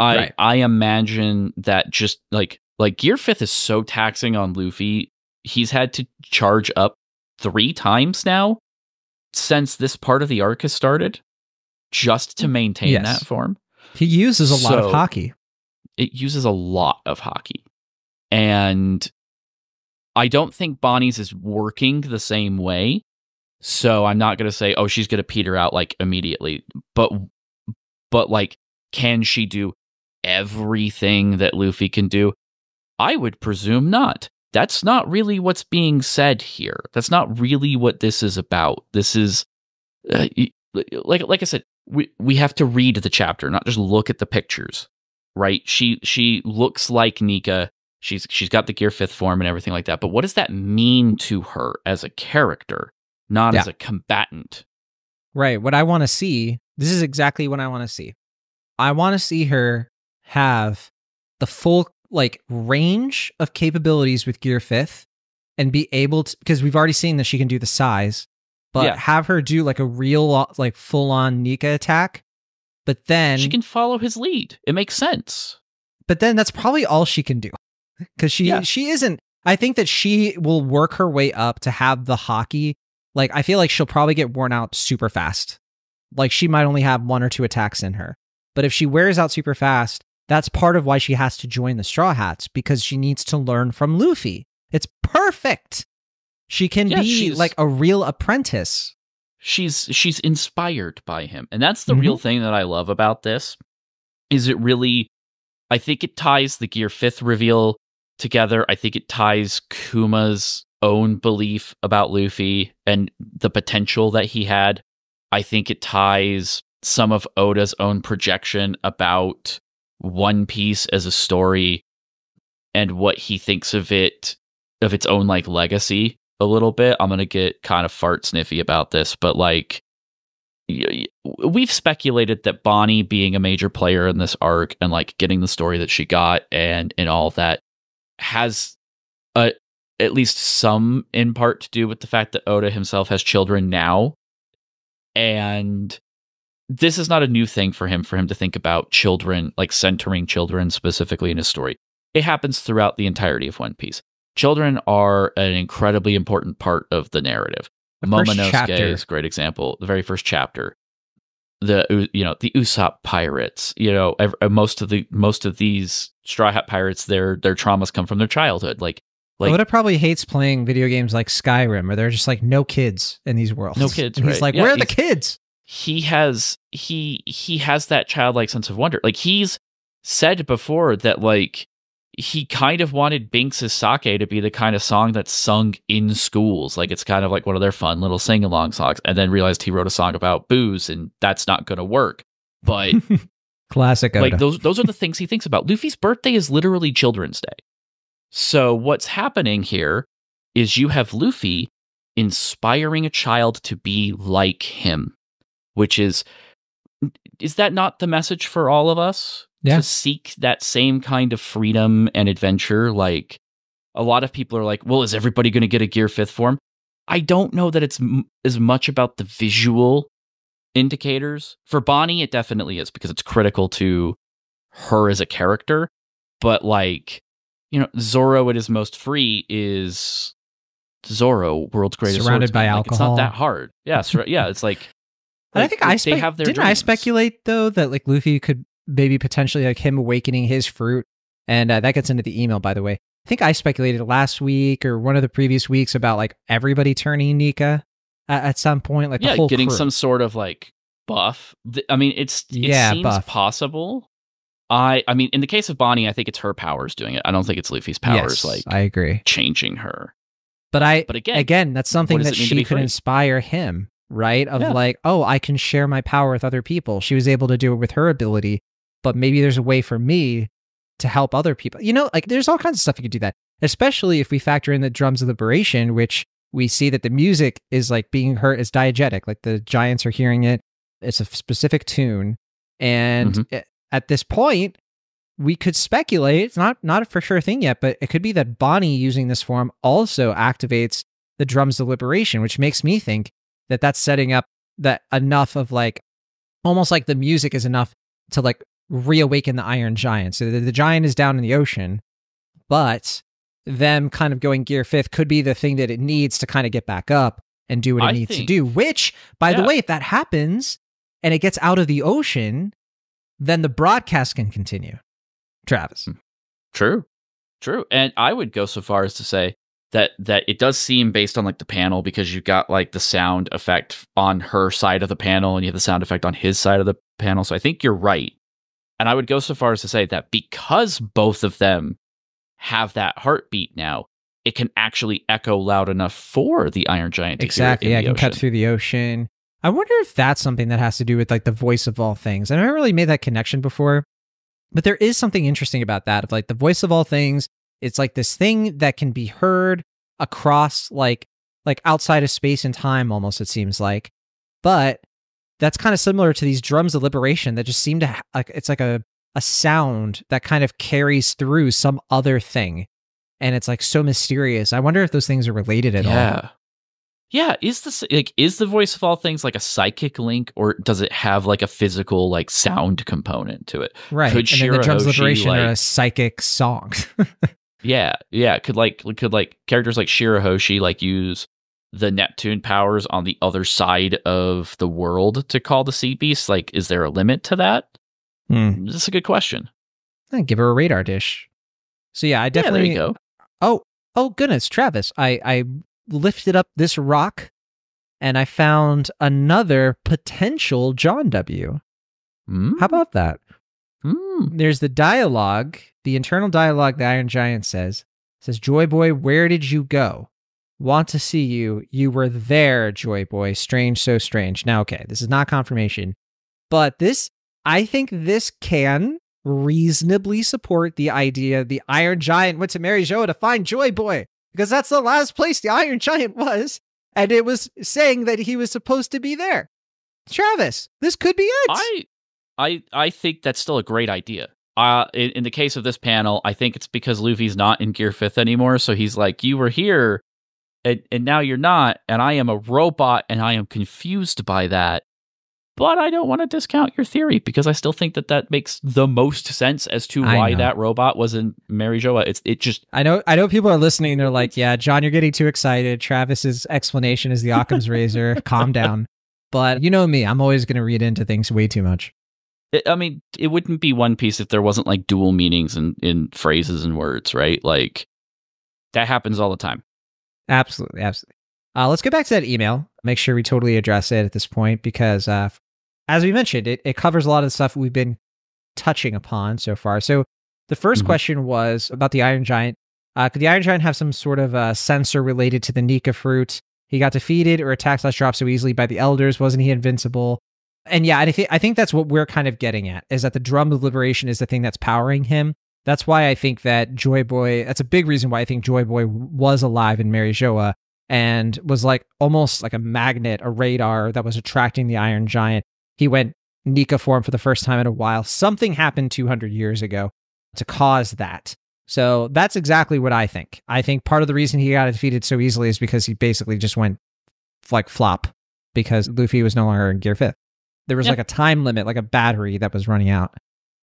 I imagine that just like Gear 5th is so taxing on Luffy. He's had to charge up 3 times now since this part of the arc has started just to maintain that form. He uses a lot of Haki. It uses a lot of Haki. And I don't think Bonnie's is working the same way. So I'm not going to say, oh, she's going to peter out like immediately. But like, can she do everything that Luffy can do? I would presume not. That's not really what's being said here. That's not really what this is about. This is, like I said, we have to read the chapter, not just look at the pictures. Right? She looks like Nika. She's got the Gear 5th form and everything like that. But what does that mean to her as a character, not as a combatant? Right. What I want to see, this is exactly what I want to see. I want to see her have the full like range of capabilities with Gear 5th and be able to, because we've already seen that she can do the size, but have her do like a real like full on Nika attack. But then she can follow his lead. It makes sense. But then that's probably all she can do. Because she isn't, I think that she will work her way up to have the Haki. Like, I feel like she'll probably get worn out super fast. Like, she might only have 1 or 2 attacks in her. But if she wears out super fast, that's part of why she has to join the Straw Hats, because she needs to learn from Luffy. It's perfect. She can be like a real apprentice. She's inspired by him. And that's the real thing that I love about this. Is it really, I think it ties the Gear 5th reveal together. I think it ties Kuma's own belief about Luffy and the potential that he had. I think it ties some of Oda's own projection about One Piece as a story and what he thinks of it, of its own like legacy a little bit. I'm going to get kind of fart sniffy about this, but like we've speculated that Bonney being a major player in this arc and like getting the story that she got and all of that has at least some in part to do with the fact that Oda himself has children now. And this is not a new thing for him to think about children, like centering children specifically in his story. It happens throughout the entirety of One Piece. Children are an incredibly important part of the narrative. Momonosuke is a great example. The very first chapter, the Usopp pirates. Most of these Straw Hat pirates, their traumas come from their childhood. Like Oda probably hates playing video games like Skyrim, where there's just like no kids in these worlds. No kids. And he's right. like, where are the kids? He has that childlike sense of wonder. Like he's said before that like he kind of wanted Binks' Sake to be the kind of song that's sung in schools. Like it's kind of like one of their fun little sing-along songs, and then realized he wrote a song about booze and that's not going to work. But classic Oda. Like those are the things he thinks about. Luffy's birthday is literally Children's Day. So what's happening here is you have Luffy inspiring a child to be like him, which is that not the message for all of us? Yeah. To seek that same kind of freedom and adventure. Like a lot of people are like, well, is everybody going to get a Gear 5th form? I don't know that it's as much about the visual indicators. For Bonney, it definitely is because it's critical to her as a character. But like, Zoro at his most free is Zoro, world's greatest surrounded by swordsman. alcohol. It's not that hard. Yeah, yeah. It's like, I think they have their didn't dreams. I speculate though that like Luffy could maybe potentially like him awakening his fruit, and that gets into the email, by the way. I think I speculated last week or one of the previous weeks about like everybody turning Nika at some point, like the whole getting crew. some sort of like buff. I mean, it seems buff. possible. I mean, in the case of Bonney, I think it's her powers doing it. I don't think it's Luffy's powers. Yes, like I agree, changing her. But again, that's something what does that it mean to she be could free? inspire him, right? Of Yeah. like, oh, I can share my power with other people. She was able to do it with her ability, but maybe there's a way for me to help other people. Like there's all kinds of stuff you could do that, especially if we factor in the drums of liberation, which we see that the music is like being heard as diegetic, like the giants are hearing it. It's a specific tune. And at this point, we could speculate, it's not a for sure thing yet, but it could be that Bonney using this form also activates the drums of liberation, which makes me think that that's setting up that enough of like, almost like the music is enough to like reawaken the Iron Giant. So the giant is down in the ocean, but them kind of going Gear 5th could be the thing that it needs to kind of get back up and do what it needs to do. Which, by the way, if that happens and it gets out of the ocean, then the broadcast can continue. Travis. True. And I would go so far as to say that it does seem based on like the panel, because you've got like the sound effect on her side of the panel and you have the sound effect on his side of the panel. So I think you're right. And I would go so far as to say that because both of them have that heartbeat now, it can actually echo loud enough for the Iron Giant to hear it in it the can ocean. cut through the ocean. I wonder if that's something that has to do with like the voice of all things. I never really made that connection before, but there is something interesting about that, of like the voice of all things. It's like this thing that can be heard across like outside of space and time, almost, it seems like. But that's kind of similar to these drums of liberation that just seem to it's like a sound that kind of carries through some other thing, and it's like so mysterious. I wonder if those things are related at all. Yeah, is the voice of all things like a psychic link, or does it have like a physical like sound component to it? Right. Could and then the drums of liberation like, are a psychic song. yeah. Could characters like Shirahoshi like use the Neptune powers on the other side of the world to call the sea beast? Like, is there a limit to that? That's a good question. Give her a radar dish. So yeah, I definitely. Yeah, there you go. Oh goodness, Travis! I lifted up this rock, and I found another potential John W. How about that? There's the dialogue, the internal dialogue the Iron Giant says, says, Joy Boy, where did you go? Want to see you. You were there, Joy Boy. Strange, so strange. Now, okay, this is not confirmation, but I think this can reasonably support the idea the Iron Giant went to Mary Joa to find Joy Boy, because that's the last place the Iron Giant was, and it was saying that he was supposed to be there. Travis, this could be it. I think that's still a great idea. In the case of this panel, I think it's because Luffy's not in Gear 5th anymore, so he's like, you were here, and now you're not, and I am a robot, and I am confused by that. But I don't want to discount your theory, because I still think that makes the most sense as to why that robot was in Mary Joa. It just... I know people are listening, and they're like, yeah, John, you're getting too excited. Travis's explanation is the Occam's razor. Calm down. But you know me, I'm always going to read into things way too much. I mean, it wouldn't be One Piece if there wasn't like dual meanings in phrases and words, right? Like, that happens all the time. Absolutely. Let's get back to that email. Make sure we totally address it at this point, because as we mentioned, it covers a lot of the stuff we've been touching upon so far. So the first question was about the Iron Giant. Could the Iron Giant have some sort of sensor related to the Nika fruit? He got defeated or attacked less dropped so easily by the elders. Wasn't he invincible? And yeah, I think that's what we're kind of getting at, is that the drum of liberation is the thing that's powering him. That's why I think that Joy Boy, that's a big reason why I think Joy Boy was alive in Mary Joa and was like almost like a magnet, a radar that was attracting the Iron Giant. He went Nika form for the first time in a while. Something happened 200 years ago to cause that. So that's exactly what I think. I think part of the reason he got defeated so easily is because he basically just went like flop, because Luffy was no longer in Gear 5th. There was like a time limit, like a battery that was running out.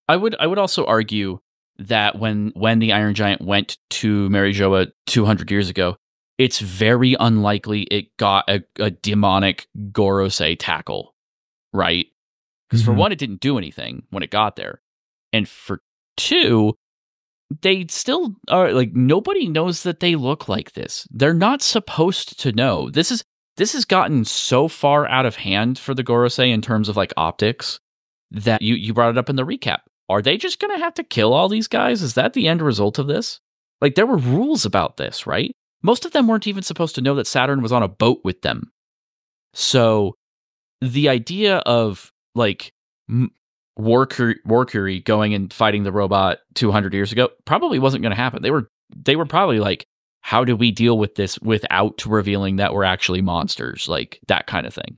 I would also argue that when the Iron Giant went to Mary Joa 200 years ago, it's very unlikely it got a demonic Gorosei tackle, right? Because for one, it didn't do anything when it got there. And for two, they still are like, nobody knows that they look like this. They're not supposed to know. This has gotten so far out of hand for the Gorosei in terms of like optics that you brought it up in the recap. Are they just going to have to kill all these guys? Is that the end result of this? Like, there were rules about this, right? Most of them weren't even supposed to know that Saturn was on a boat with them. So the idea of like Warcury going and fighting the robot 200 years ago probably wasn't going to happen. They were probably like, how do we deal with this without revealing that we're actually monsters? Like that kind of thing.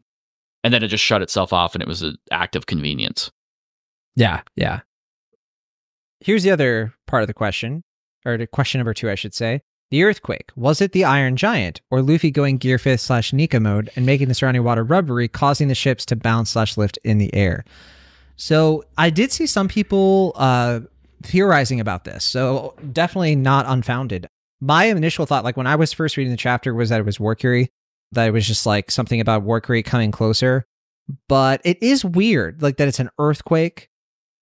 And then it just shut itself off, and it was an act of convenience. Yeah. Here's the other part of the question, or the question number 2, I should say. The earthquake. Was it the Iron Giant, or Luffy going Gear 5th / Nika mode and making the surrounding water rubbery, causing the ships to bounce / lift in the air? So I did see some people theorizing about this, so definitely not unfounded. My initial thought, like when I was first reading the chapter, was that it was Warcury, that it was just like something about Warcury coming closer. But it is weird, like that it's an earthquake,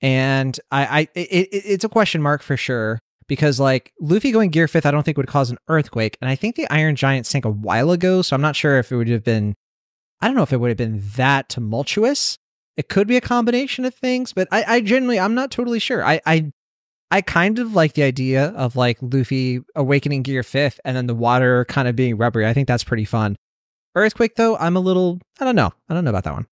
and it's a question mark for sure, because like Luffy going Gear 5th, I don't think would cause an earthquake, and I think the Iron Giant sank a while ago, so I'm not sure if it would have been, I don't know if it would have been that tumultuous. It could be a combination of things, but I genuinely, I'm not totally sure. I kind of like the idea of like Luffy awakening Gear 5th and then the water kind of being rubbery. I think that's pretty fun. Earthquake though, I don't know about that one.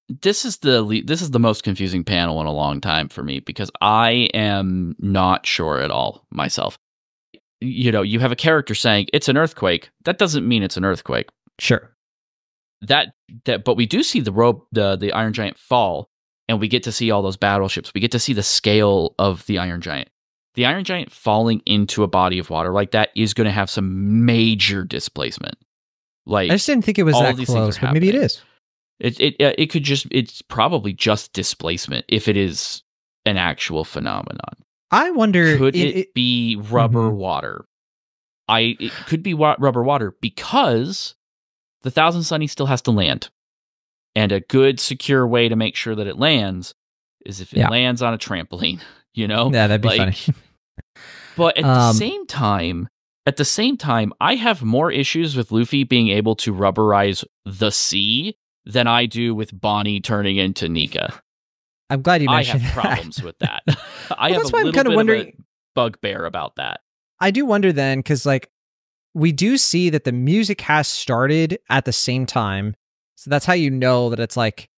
This is the most confusing panel in a long time for me, because I am not sure at all myself. You know, you have a character saying it's an earthquake. That doesn't mean it's an earthquake. Sure. But we do see the Iron Giant fall, and we get to see all those battleships. We get to see the scale of the Iron Giant. The Iron Giant falling into a body of water like that is going to have some major displacement. Like, I just didn't think it was that close, but maybe it is. It's probably just displacement if it is an actual phenomenon. I wonder, could it be rubber water? It could be rubber water, because the Thousand Sunny still has to land. And a good, secure way to make sure that it lands is if it lands on a trampoline, you know? Yeah, that'd be funny. But at the same time, I have more issues with Luffy being able to rubberize the sea than I do with Bonney turning into Nika. I'm glad you mentioned I have problems with that. I have that's a why I'm little kind of bit wondering, of a bugbear about that. I do wonder then, because like we do see that the music has started at the same time. So that's how you know that it's like,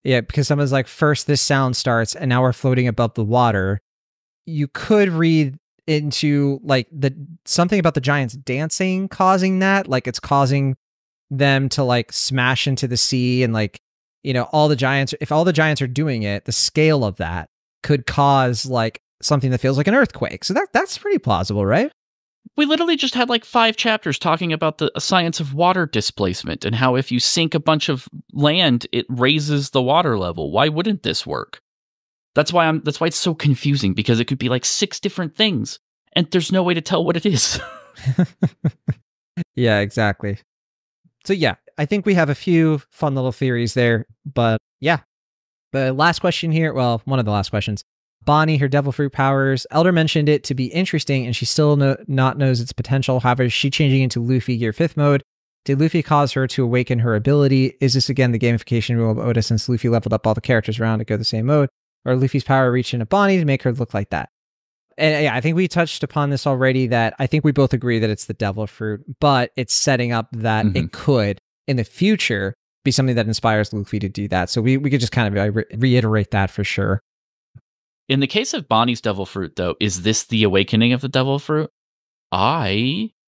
yeah, because someone's like, first this sound starts and now we're floating above the water. You could read into like something about the giants dancing causing that, like it's causing them to like smash into the sea, and like, you know, all the giants, if all the giants are doing it, the scale of that could cause like something that feels like an earthquake. So that's pretty plausible, right? We literally just had like 5 chapters talking about the science of water displacement and how if you sink a bunch of land, it raises the water level. Why wouldn't this work? That's why it's so confusing, because it could be like 6 different things and there's no way to tell what it is. Yeah, exactly. So yeah, I think we have a few fun little theories there, but yeah. The last question here, well, one of the last questions. Bonney, her devil fruit powers. Elder mentioned it to be interesting, and she still not knows its potential. However, is she changing into Luffy Gear 5th mode? Did Luffy cause her to awaken her ability? Is this again the gamification rule of Oda, since Luffy leveled up all the characters around to go the same mode? Or Luffy's power reached into Bonney to make her look like that? And yeah, I think we touched upon this already, that I think we both agree that it's the devil fruit, but it's setting up that it could, in the future, be something that inspires Luffy to do that. So we could just kind of reiterate that for sure. In the case of Bonnie's devil fruit, though, is this the awakening of the devil fruit? Because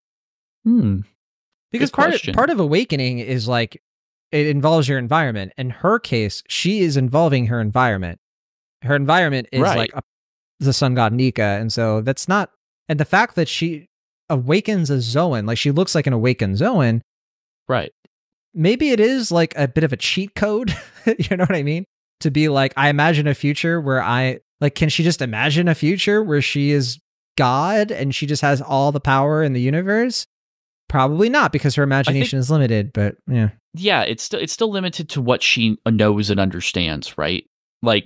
part of awakening is like, it involves your environment. In her case, she is involving her environment. Her environment is like the sun god Nika, and so that's not. And the fact that she awakens a Zoan, like she looks like an awakened Zoan, right? Maybe it is like a bit of a cheat code. You know what I mean? To be like, I imagine a future where can she just imagine a future where she is God and she just has all the power in the universe? Probably not, because her imagination is limited, but yeah. Yeah, it's still limited to what she knows and understands, right? Like,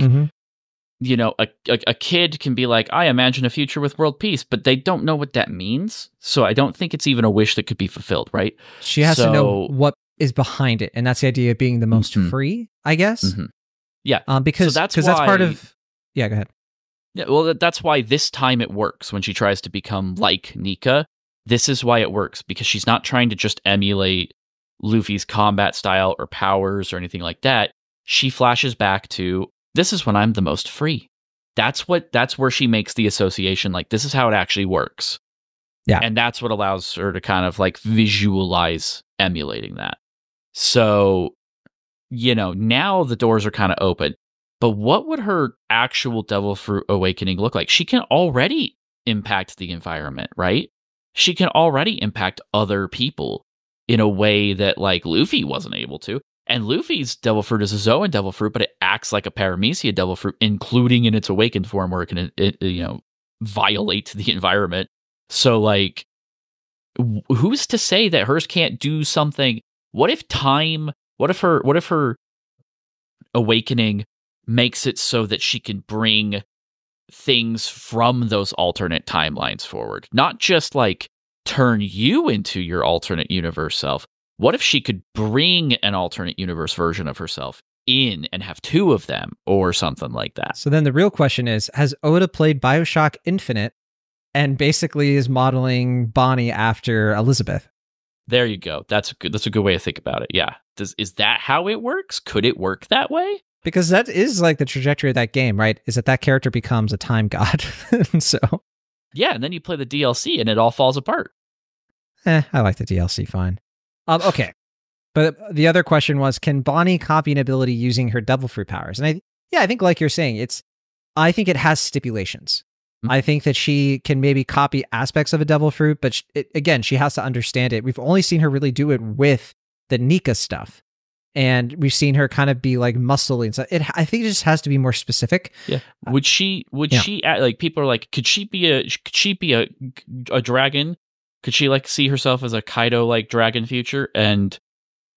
you know, a kid can be like, I imagine a future with world peace, but they don't know what that means. So I don't think it's even a wish that could be fulfilled, right? She has to know what is behind it, and that's the idea of being the most free, I guess. Yeah, because that's part of. Yeah, go ahead. Yeah, well, that's why this time it works when she tries to become like Nika. This is why it works, because she's not trying to just emulate Luffy's combat style or powers or anything like that. She flashes back to, this is when I'm the most free. That's where she makes the association, like, this is how it actually works. Yeah. And that's what allows her to kind of like visualize emulating that. So, you know, now the doors are kind of open. But what would her actual devil fruit awakening look like? She can already impact the environment, right? She can already impact other people in a way that like Luffy wasn't able to. And Luffy's devil fruit is a Zoan devil fruit, but it acts like a Paramecia devil fruit, including in its awakened form, where it can, violate the environment. So, like, who's to say that hers can't do something? What if her awakening makes it so that she can bring things from those alternate timelines forward? Not just like turn you into your alternate universe self. What if she could bring an alternate universe version of herself in and have 2 of them or something like that? So then the real question is, has Oda played BioShock Infinite and basically is modeling Bonney after Elizabeth? There you go. That's a good way to think about it. Yeah. Is that how it works? Could it work that way? Because that is like the trajectory of that game, right? Is that character becomes a time god. So yeah, and then you play the DLC and it all falls apart. I like the DLC fine. Okay. But the other question was, can Bonney copy an ability using her devil fruit powers? And I think like you're saying, I think it has stipulations. I think that she can maybe copy aspects of a devil fruit, but again, she has to understand it. We've only seen her really do it with the Nika stuff. And we've seen her kind of be like muscly and stuff. I think it just has to be more specific. Yeah. Would she like, people are like, could she be a dragon? Could she like see herself as a Kaido like dragon future? And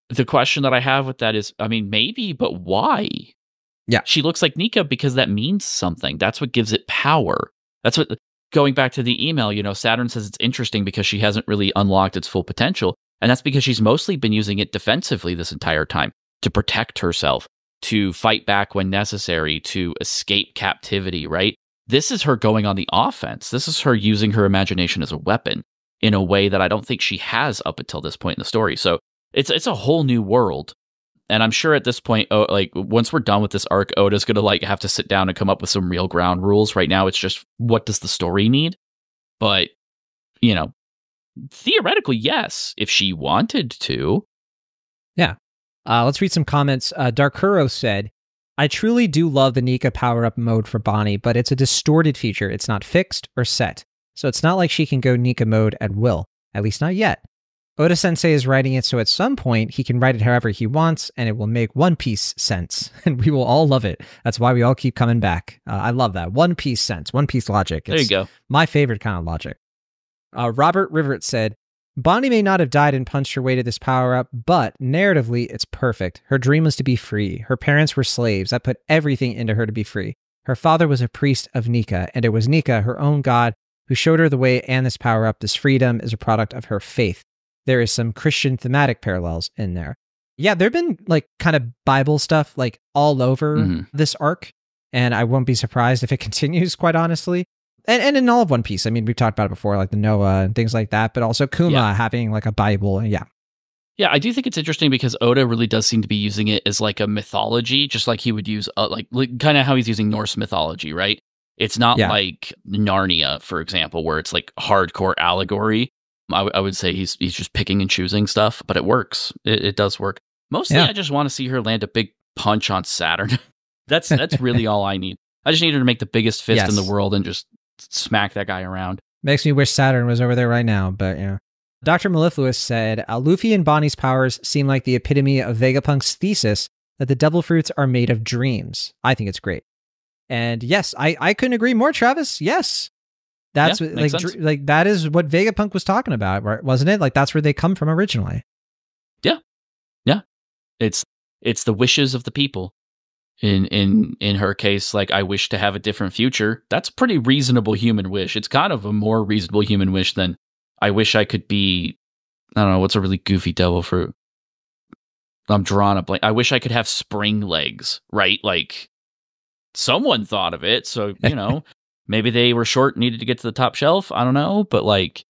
the question that I have with that is, I mean, maybe, but why? Yeah. She looks like Nika because that means something. That's what gives it power. That's what, going back to the email, you know, Saturn says it's interesting because she hasn't really unlocked its full potential. And that's because she's mostly been using it defensively this entire time, to protect herself, to fight back when necessary, to escape captivity, right? this is her going on the offense. This is her using her imagination as a weapon in a way that I don't think she has up until this point in the story. So it's a whole new world. And I'm sure at this point, like once we're done with this arc, Oda's going to like have to sit down and come up with some real ground rules. Right now, it's just what does the story need? But, you know, theoretically, yes, if she wanted to. Yeah. Let's read some comments. Darkuro said, I truly do love the Nika power-up mode for Bonney, but it's a distorted feature. It's not fixed or set. So it's not like she can go Nika mode at will. At least not yet. Oda-sensei is writing it so at some point he can write it however he wants, and it will make One Piece sense. And we will all love it. That's why we all keep coming back. I love that. One Piece sense. One Piece logic. There you go. My favorite kind of logic. Robert Rivert said, Bonney may not have died and punched her way to this power-up, but narratively, it's perfect. Her dream was to be free. Her parents were slaves. That put everything into her to be free. Her father was a priest of Nika, and it was Nika, her own god, who showed her the way, and this power-up, this freedom, is a product of her faith. There is some Christian thematic parallels in there. Yeah, there have been like kind of Bible stuff like all over this arc, and I won't be surprised if it continues, quite honestly. And in all of One Piece, I mean, we've talked about it before, like the Noah and things like that, but also Kuma having like a Bible. Yeah. Yeah, I do think it's interesting because Oda really does seem to be using it as like a mythology, just like he would use like kind of how he's using Norse mythology, right? It's not like Narnia, for example, where it's like hardcore allegory. I would say he's just picking and choosing stuff, but it works. It does work. Mostly, I just want to see her land a big punch on Saturn. That's really all I need. I just need her to make the biggest fist in the world and just smack that guy around. Makes me wish Saturn was over there right now, but yeah. Dr. Mellifluous said, Luffy and Bonney's powers seem like the epitome of Vegapunk's thesis that the devil fruits are made of dreams. I think it's great. And yes, I couldn't agree more, Travis. Yes. That's like that is what Vegapunk was talking about, right? Wasn't it? Like that's where they come from originally. Yeah. Yeah. It's the wishes of the people. In her case, like I wish to have a different future. That's a pretty reasonable human wish. It's kind of a more reasonable human wish than I wish I could be, I don't know, what's a really goofy devil fruit? I'm drawing a blank. I wish I could have spring legs, right? Like someone thought of it. So, you know, maybe they were short, needed to get to the top shelf. I don't know. But like,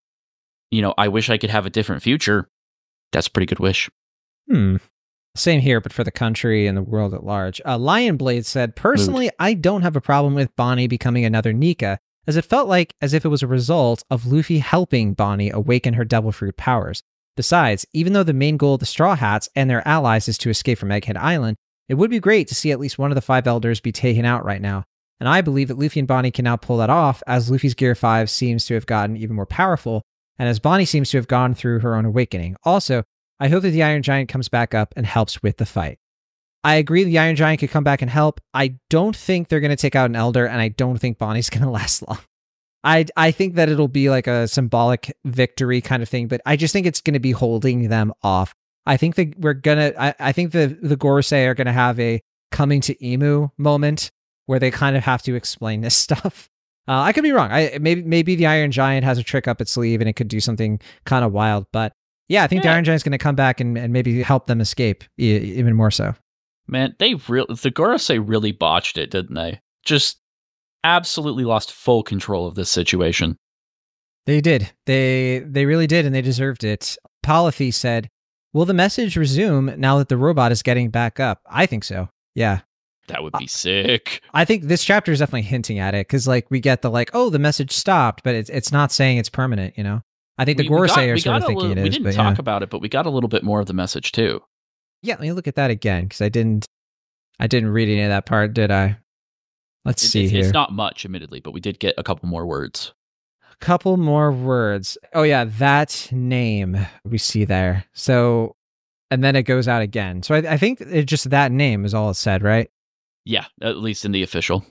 you know, I wish I could have a different future. That's a pretty good wish. Same here, but for the country and the world at large. Lionblade said, personally, I don't have a problem with Bonney becoming another Nika, as it felt like as if it was a result of Luffy helping Bonney awaken her devil fruit powers. Besides, even though the main goal of the Straw Hats and their allies is to escape from Egghead Island, it would be great to see at least one of the 5 elders be taken out right now. And I believe that Luffy and Bonney can now pull that off, as Luffy's Gear 5 seems to have gotten even more powerful, and as Bonney seems to have gone through her own awakening. Also, I hope that the Iron Giant comes back up and helps with the fight. I agree the Iron Giant could come back and help. I don't think they're going to take out an Elder, and I don't think Bonnie's going to last long. I think that it'll be like a symbolic victory kind of thing, but I just think it's going to be holding them off. I think that I think the Gorosei are going to have a coming to Emu moment where they kind of have to explain this stuff. I could be wrong. Maybe the Iron Giant has a trick up its sleeve and it could do something kind of wild, but yeah, I think the Iron Giant's going to come back and maybe help them escape even more so. Man, the Gorosei really botched it, didn't they? Just absolutely lost full control of this situation. They did. They really did, and they deserved it. Polythe said, will the message resume now that the robot is getting back up? I think so. Yeah. That would be sick. I think this chapter is definitely hinting at it, because like we get the like, oh, the message stopped, but it's not saying it's permanent, you know? I think the Gorosei are sort of thinking it is. We didn't talk about it, but we got a little bit more of the message too. Yeah, let me look at that again, because I didn't read any of that part, did I? Let's see here. It's not much, admittedly, but we did get a couple more words. Couple more words. Oh yeah, that name we see there. So, and then it goes out again. So I think it's just that name is all it said, right? Yeah, at least in the official.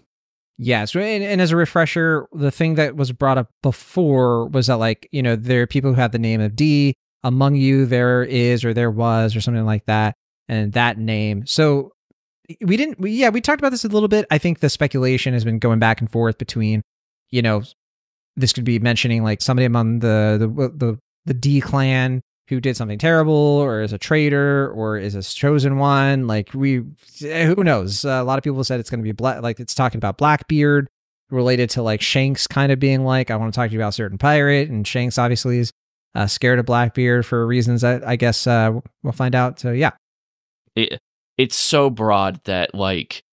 Yeah, so and as a refresher, the thing that was brought up before was that, like, you know, there are people who have the name of D. Among you there is or there was or something like that, and that name. So we talked about this a little bit. I think the speculation has been going back and forth between, you know, this could be mentioning like somebody among the D clan who did something terrible, or is a traitor, or is a chosen one. Like who knows? A lot of people said it's going to be it's talking about Blackbeard. related to like Shanks kind of being like, I want to talk to you about a certain pirate, and Shanks obviously is scared of Blackbeard for reasons that I guess we'll find out. So yeah, it's so broad that like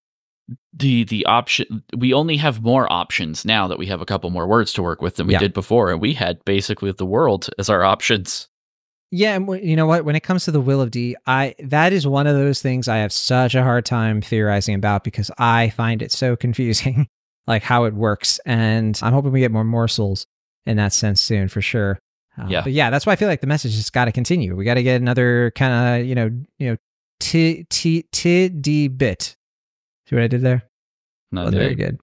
the option, we only have more options now that we have a couple more words to work with than we did before, and we had basically the world as our options. Yeah, and you know what? When it comes to the Will of D, that is one of those things I have such a hard time theorizing about because I find it so confusing, like how it works, and I'm hoping we get more morsels in that sense soon for sure. But yeah, that's why I feel like the message has got to continue. We got to get another kind of tiddy bit. See what I did there? No, very good.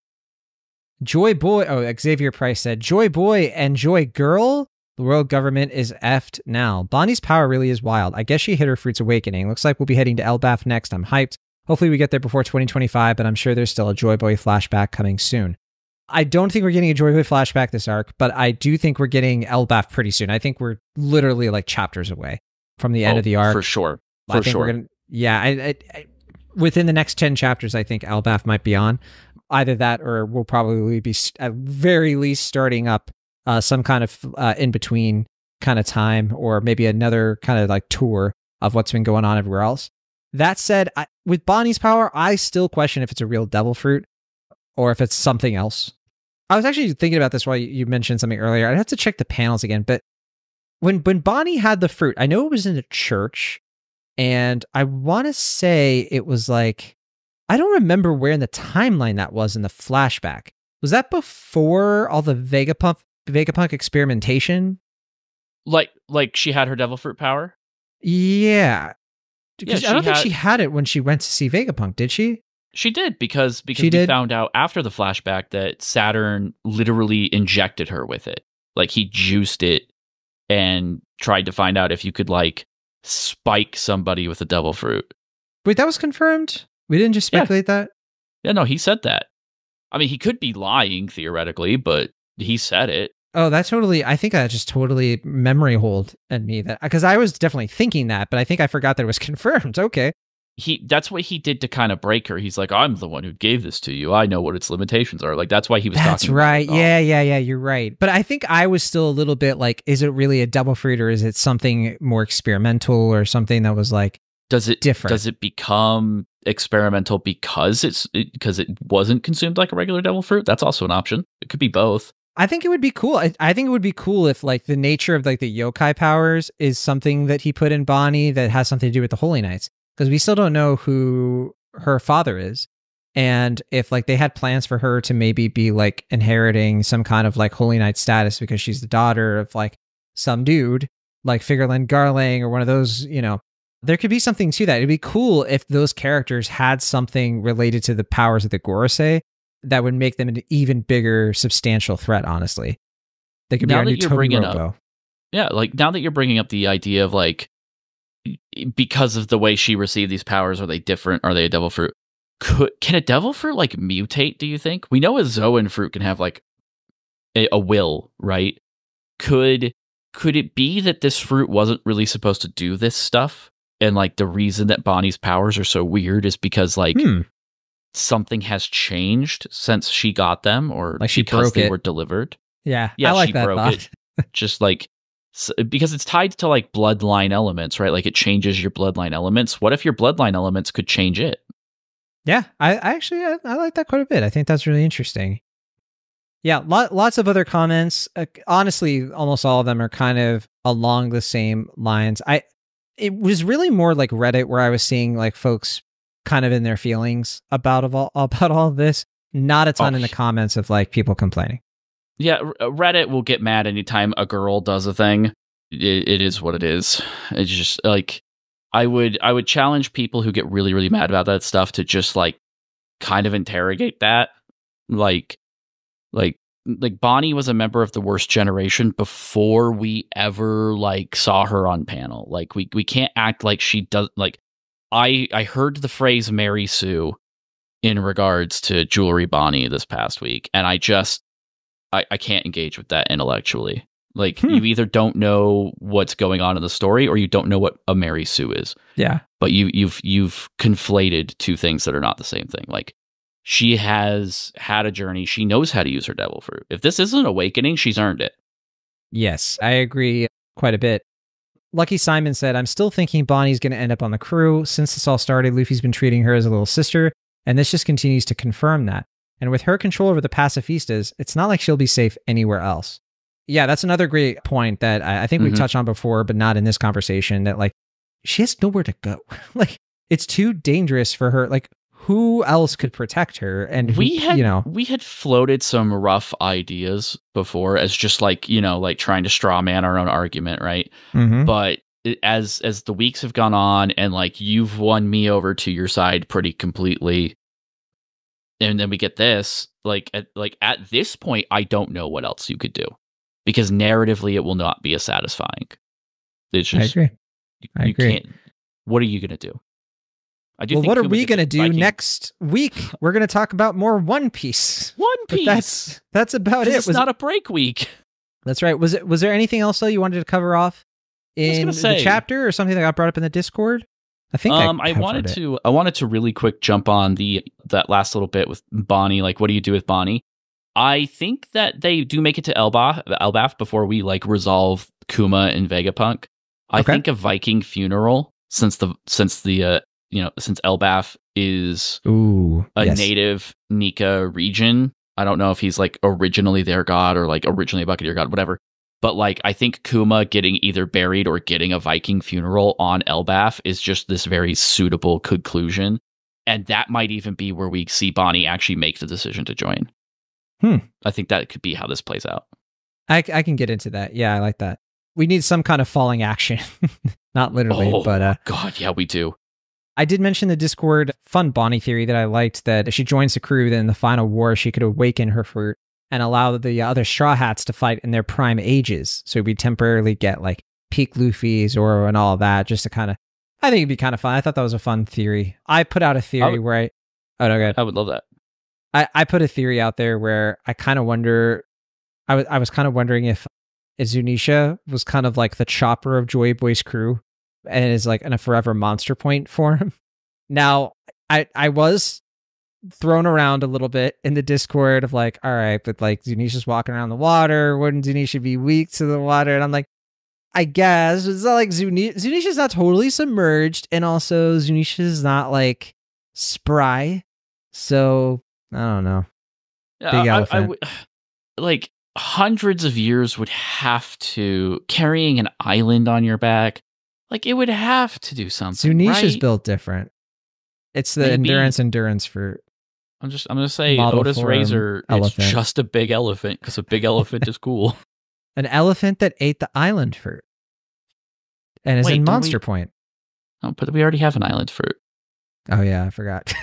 Joy Boy. Oh, Xavier Price said, Joy Boy and Joy Girl. The world government is effed now. Bonney's power really is wild. I guess she hit her fruit's awakening. Looks like we'll be heading to Elbaf next. I'm hyped. Hopefully we get there before 2025, but I'm sure there's still a Joy Boy flashback coming soon. I don't think we're getting a Joy Boy flashback this arc, but I do think we're getting Elbaf pretty soon. I think we're literally like chapters away from the end of the arc. For sure. I think we're gonna, within the next 10 chapters, I think Elbaf might be on. Either that or we'll probably be at very least starting up some kind of in-between kind of time, or maybe another kind of like tour of what's been going on everywhere else. That said, with Bonney's power, I still question if it's a real devil fruit or if it's something else. I was actually thinking about this while you mentioned something earlier. I'd have to check the panels again, but when Bonney had the fruit, I know it was in a church, and I want to say it was like, I don't remember where in the timeline that was in the flashback. Was that before all the Vegapunk experimentation? Like she had her devil fruit power? Yeah. I don't think she had it when she went to see Vegapunk, did she? She did, because we found out after the flashback that Saturn literally injected her with it. Like he juiced it and tried to find out if you could like spike somebody with a devil fruit. Wait, that was confirmed? We didn't just speculate that? Yeah, no, he said that. I mean, he could be lying theoretically, but he said it. Oh, that totally, I think that just totally memory hold at me, that because I was definitely thinking that, but I think I forgot that it was confirmed. Okay. That's what he did to kind of break her. He's like, I'm the one who gave this to you. I know what its limitations are. Like, that's why he was talking. That's right. Yeah, you're right. But I think I was still a little bit like, is it really a devil fruit, or is it something more experimental, or something that was like different? Does it become experimental because it wasn't consumed like a regular devil fruit? That's also an option. It could be both. I think it would be cool. I think it would be cool if like the nature of like the yokai powers is something that he put in Bonney that has something to do with the Holy Knights, because we still don't know who her father is. And if like they had plans for her to maybe be like inheriting some kind of like Holy Knight status because she's the daughter of like some dude like Figurland Garling or one of those, there could be something to that. It'd be cool if those characters had something related to the powers of the Gorosei that would make them an even bigger, substantial threat, honestly. They could be our new Toby Robo. Yeah, like now that you're bringing up the idea of like, because of the way she received these powers, are they different? Are they a devil fruit? Can a devil fruit like mutate, do you think? We know a Zoan fruit can have like a will, right? Could it be that this fruit wasn't really supposed to do this stuff? And like the reason that Bonney's powers are so weird is because like something has changed since she got them, or like she because broke they it. were delivered. Yeah, I like she that broke thought. it. Just like, because it's tied to like bloodline elements, right? Like it changes your bloodline elements. What if your bloodline elements could change it? Yeah, I actually like that quite a bit. I think that's really interesting. Yeah, lots of other comments. Honestly, almost all of them are kind of along the same lines. It was really more like Reddit, where I was seeing like folks kind of in their feelings about all of this. Not a ton in the comments of like people complaining. Yeah, Reddit will get mad anytime a girl does a thing. It is what it is. It's just like, I would challenge people who get really, really mad about that stuff to just like kind of interrogate that. Like Bonney was a member of the worst generation before we ever like saw her on panel. Like we can't act like she does. Like I heard the phrase Mary Sue in regards to Jewelry Bonney this past week, and I can't engage with that intellectually. Like you either don't know what's going on in the story, or you don't know what a Mary Sue is. Yeah. But you've conflated two things that are not the same thing. Like She has had a journey. She knows how to use her devil fruit. If this isn't awakening, she's earned it. Yes, I agree quite a bit. Lucky Simon said, I'm still thinking Bonnie's going to end up on the crew. Since this all started, Luffy's been treating her as a little sister, and this just continues to confirm that. And with her control over the pacifistas, it's not like she'll be safe anywhere else. Yeah, that's another great point that I think we've touched on before, but not in this conversation, that like she has nowhere to go. Like it's too dangerous for her. Like who else could protect her? And we had floated some rough ideas before as just like, like trying to straw man our own argument, right? But as the weeks have gone on and like you've won me over to your side pretty completely, and then we get this, like at this point, I don't know what else you could do. Because narratively, it will not be as satisfying. It's just, I agree. Can't. What are you going to do? What are we going to do next week? We're going to talk about more One Piece. One Piece. That's about it. It's not a break week. That's right. Was there anything else though you wanted to cover off in the chapter or something that got brought up in the Discord? I think I wanted to really quick jump on that last little bit with Bonney. Like, what do you do with Bonney? I think that they do make it to Elbaf before we like resolve Kuma and Vegapunk. I think a Viking funeral, since Elbaf is native Nika region. I don't know if he's like originally their god or like originally a Buccaneer god, whatever. But like I think Kuma getting either buried or getting a Viking funeral on Elbaf is just this very suitable conclusion, and that might even be where we see Bonney actually make the decision to join. I think that could be how this plays out. I can get into that. Yeah, I like that. We need some kind of falling action. Not literally, but... God, yeah, we do. I did mention the Discord fun Bonney theory that I liked, that if she joins the crew, then in the final war, she could awaken her fruit and allow the other Straw Hats to fight in their prime ages. So we temporarily get like peak Luffy, Zoro, and all of that, just to kind of... I think it'd be kind of fun. I thought that was a fun theory. I put out a theory where I... Oh, no, go ahead. I would love that. I put a theory out there where I kind of wonder, I was kind of wondering if Zunisha was kind of like the Chopper of Joy Boy's crew and is like in a forever monster point for him. Now, I was thrown around a little bit in the Discord of like, all right, but like Zunisha's walking around the water. Wouldn't Zunisha be weak to the water? And I'm like, I guess it's not like Zunisha's not totally submerged. And also Zunisha's not like spry. So... I don't know. Big elephant. Like hundreds of years would have to carrying an island on your back. Like it would have to do something. Zunisha's right? built different. It's the endurance fruit. I'm gonna say Oda's razor is just a big elephant because a big elephant is cool. An elephant that ate the island fruit and is in Monster Point. Oh, but we already have an island fruit. Oh yeah, I forgot.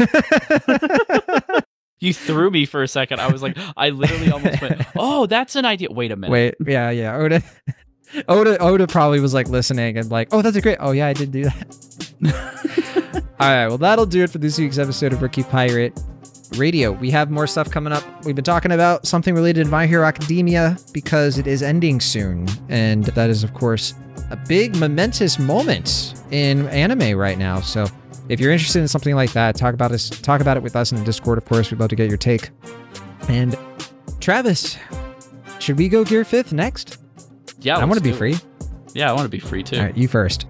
You threw me for a second. I was like, I literally almost went, oh, that's an idea. Wait a minute. Wait, yeah. Oda probably was like listening and like, oh, that's a great. Oh yeah, I did do that. All right, well, that'll do it for this week's episode of Rookie Pirate Radio. We have more stuff coming up. We've been talking about something related to My Hero Academia because it is ending soon. And that is, of course, a big momentous moment in anime right now. So if you're interested in something like that, talk about it with us in the Discord, of course. We'd love to get your take. And Travis, should we go Gear 5th next? Yeah, I want to be free. Yeah, I want to be free too. All right, you first.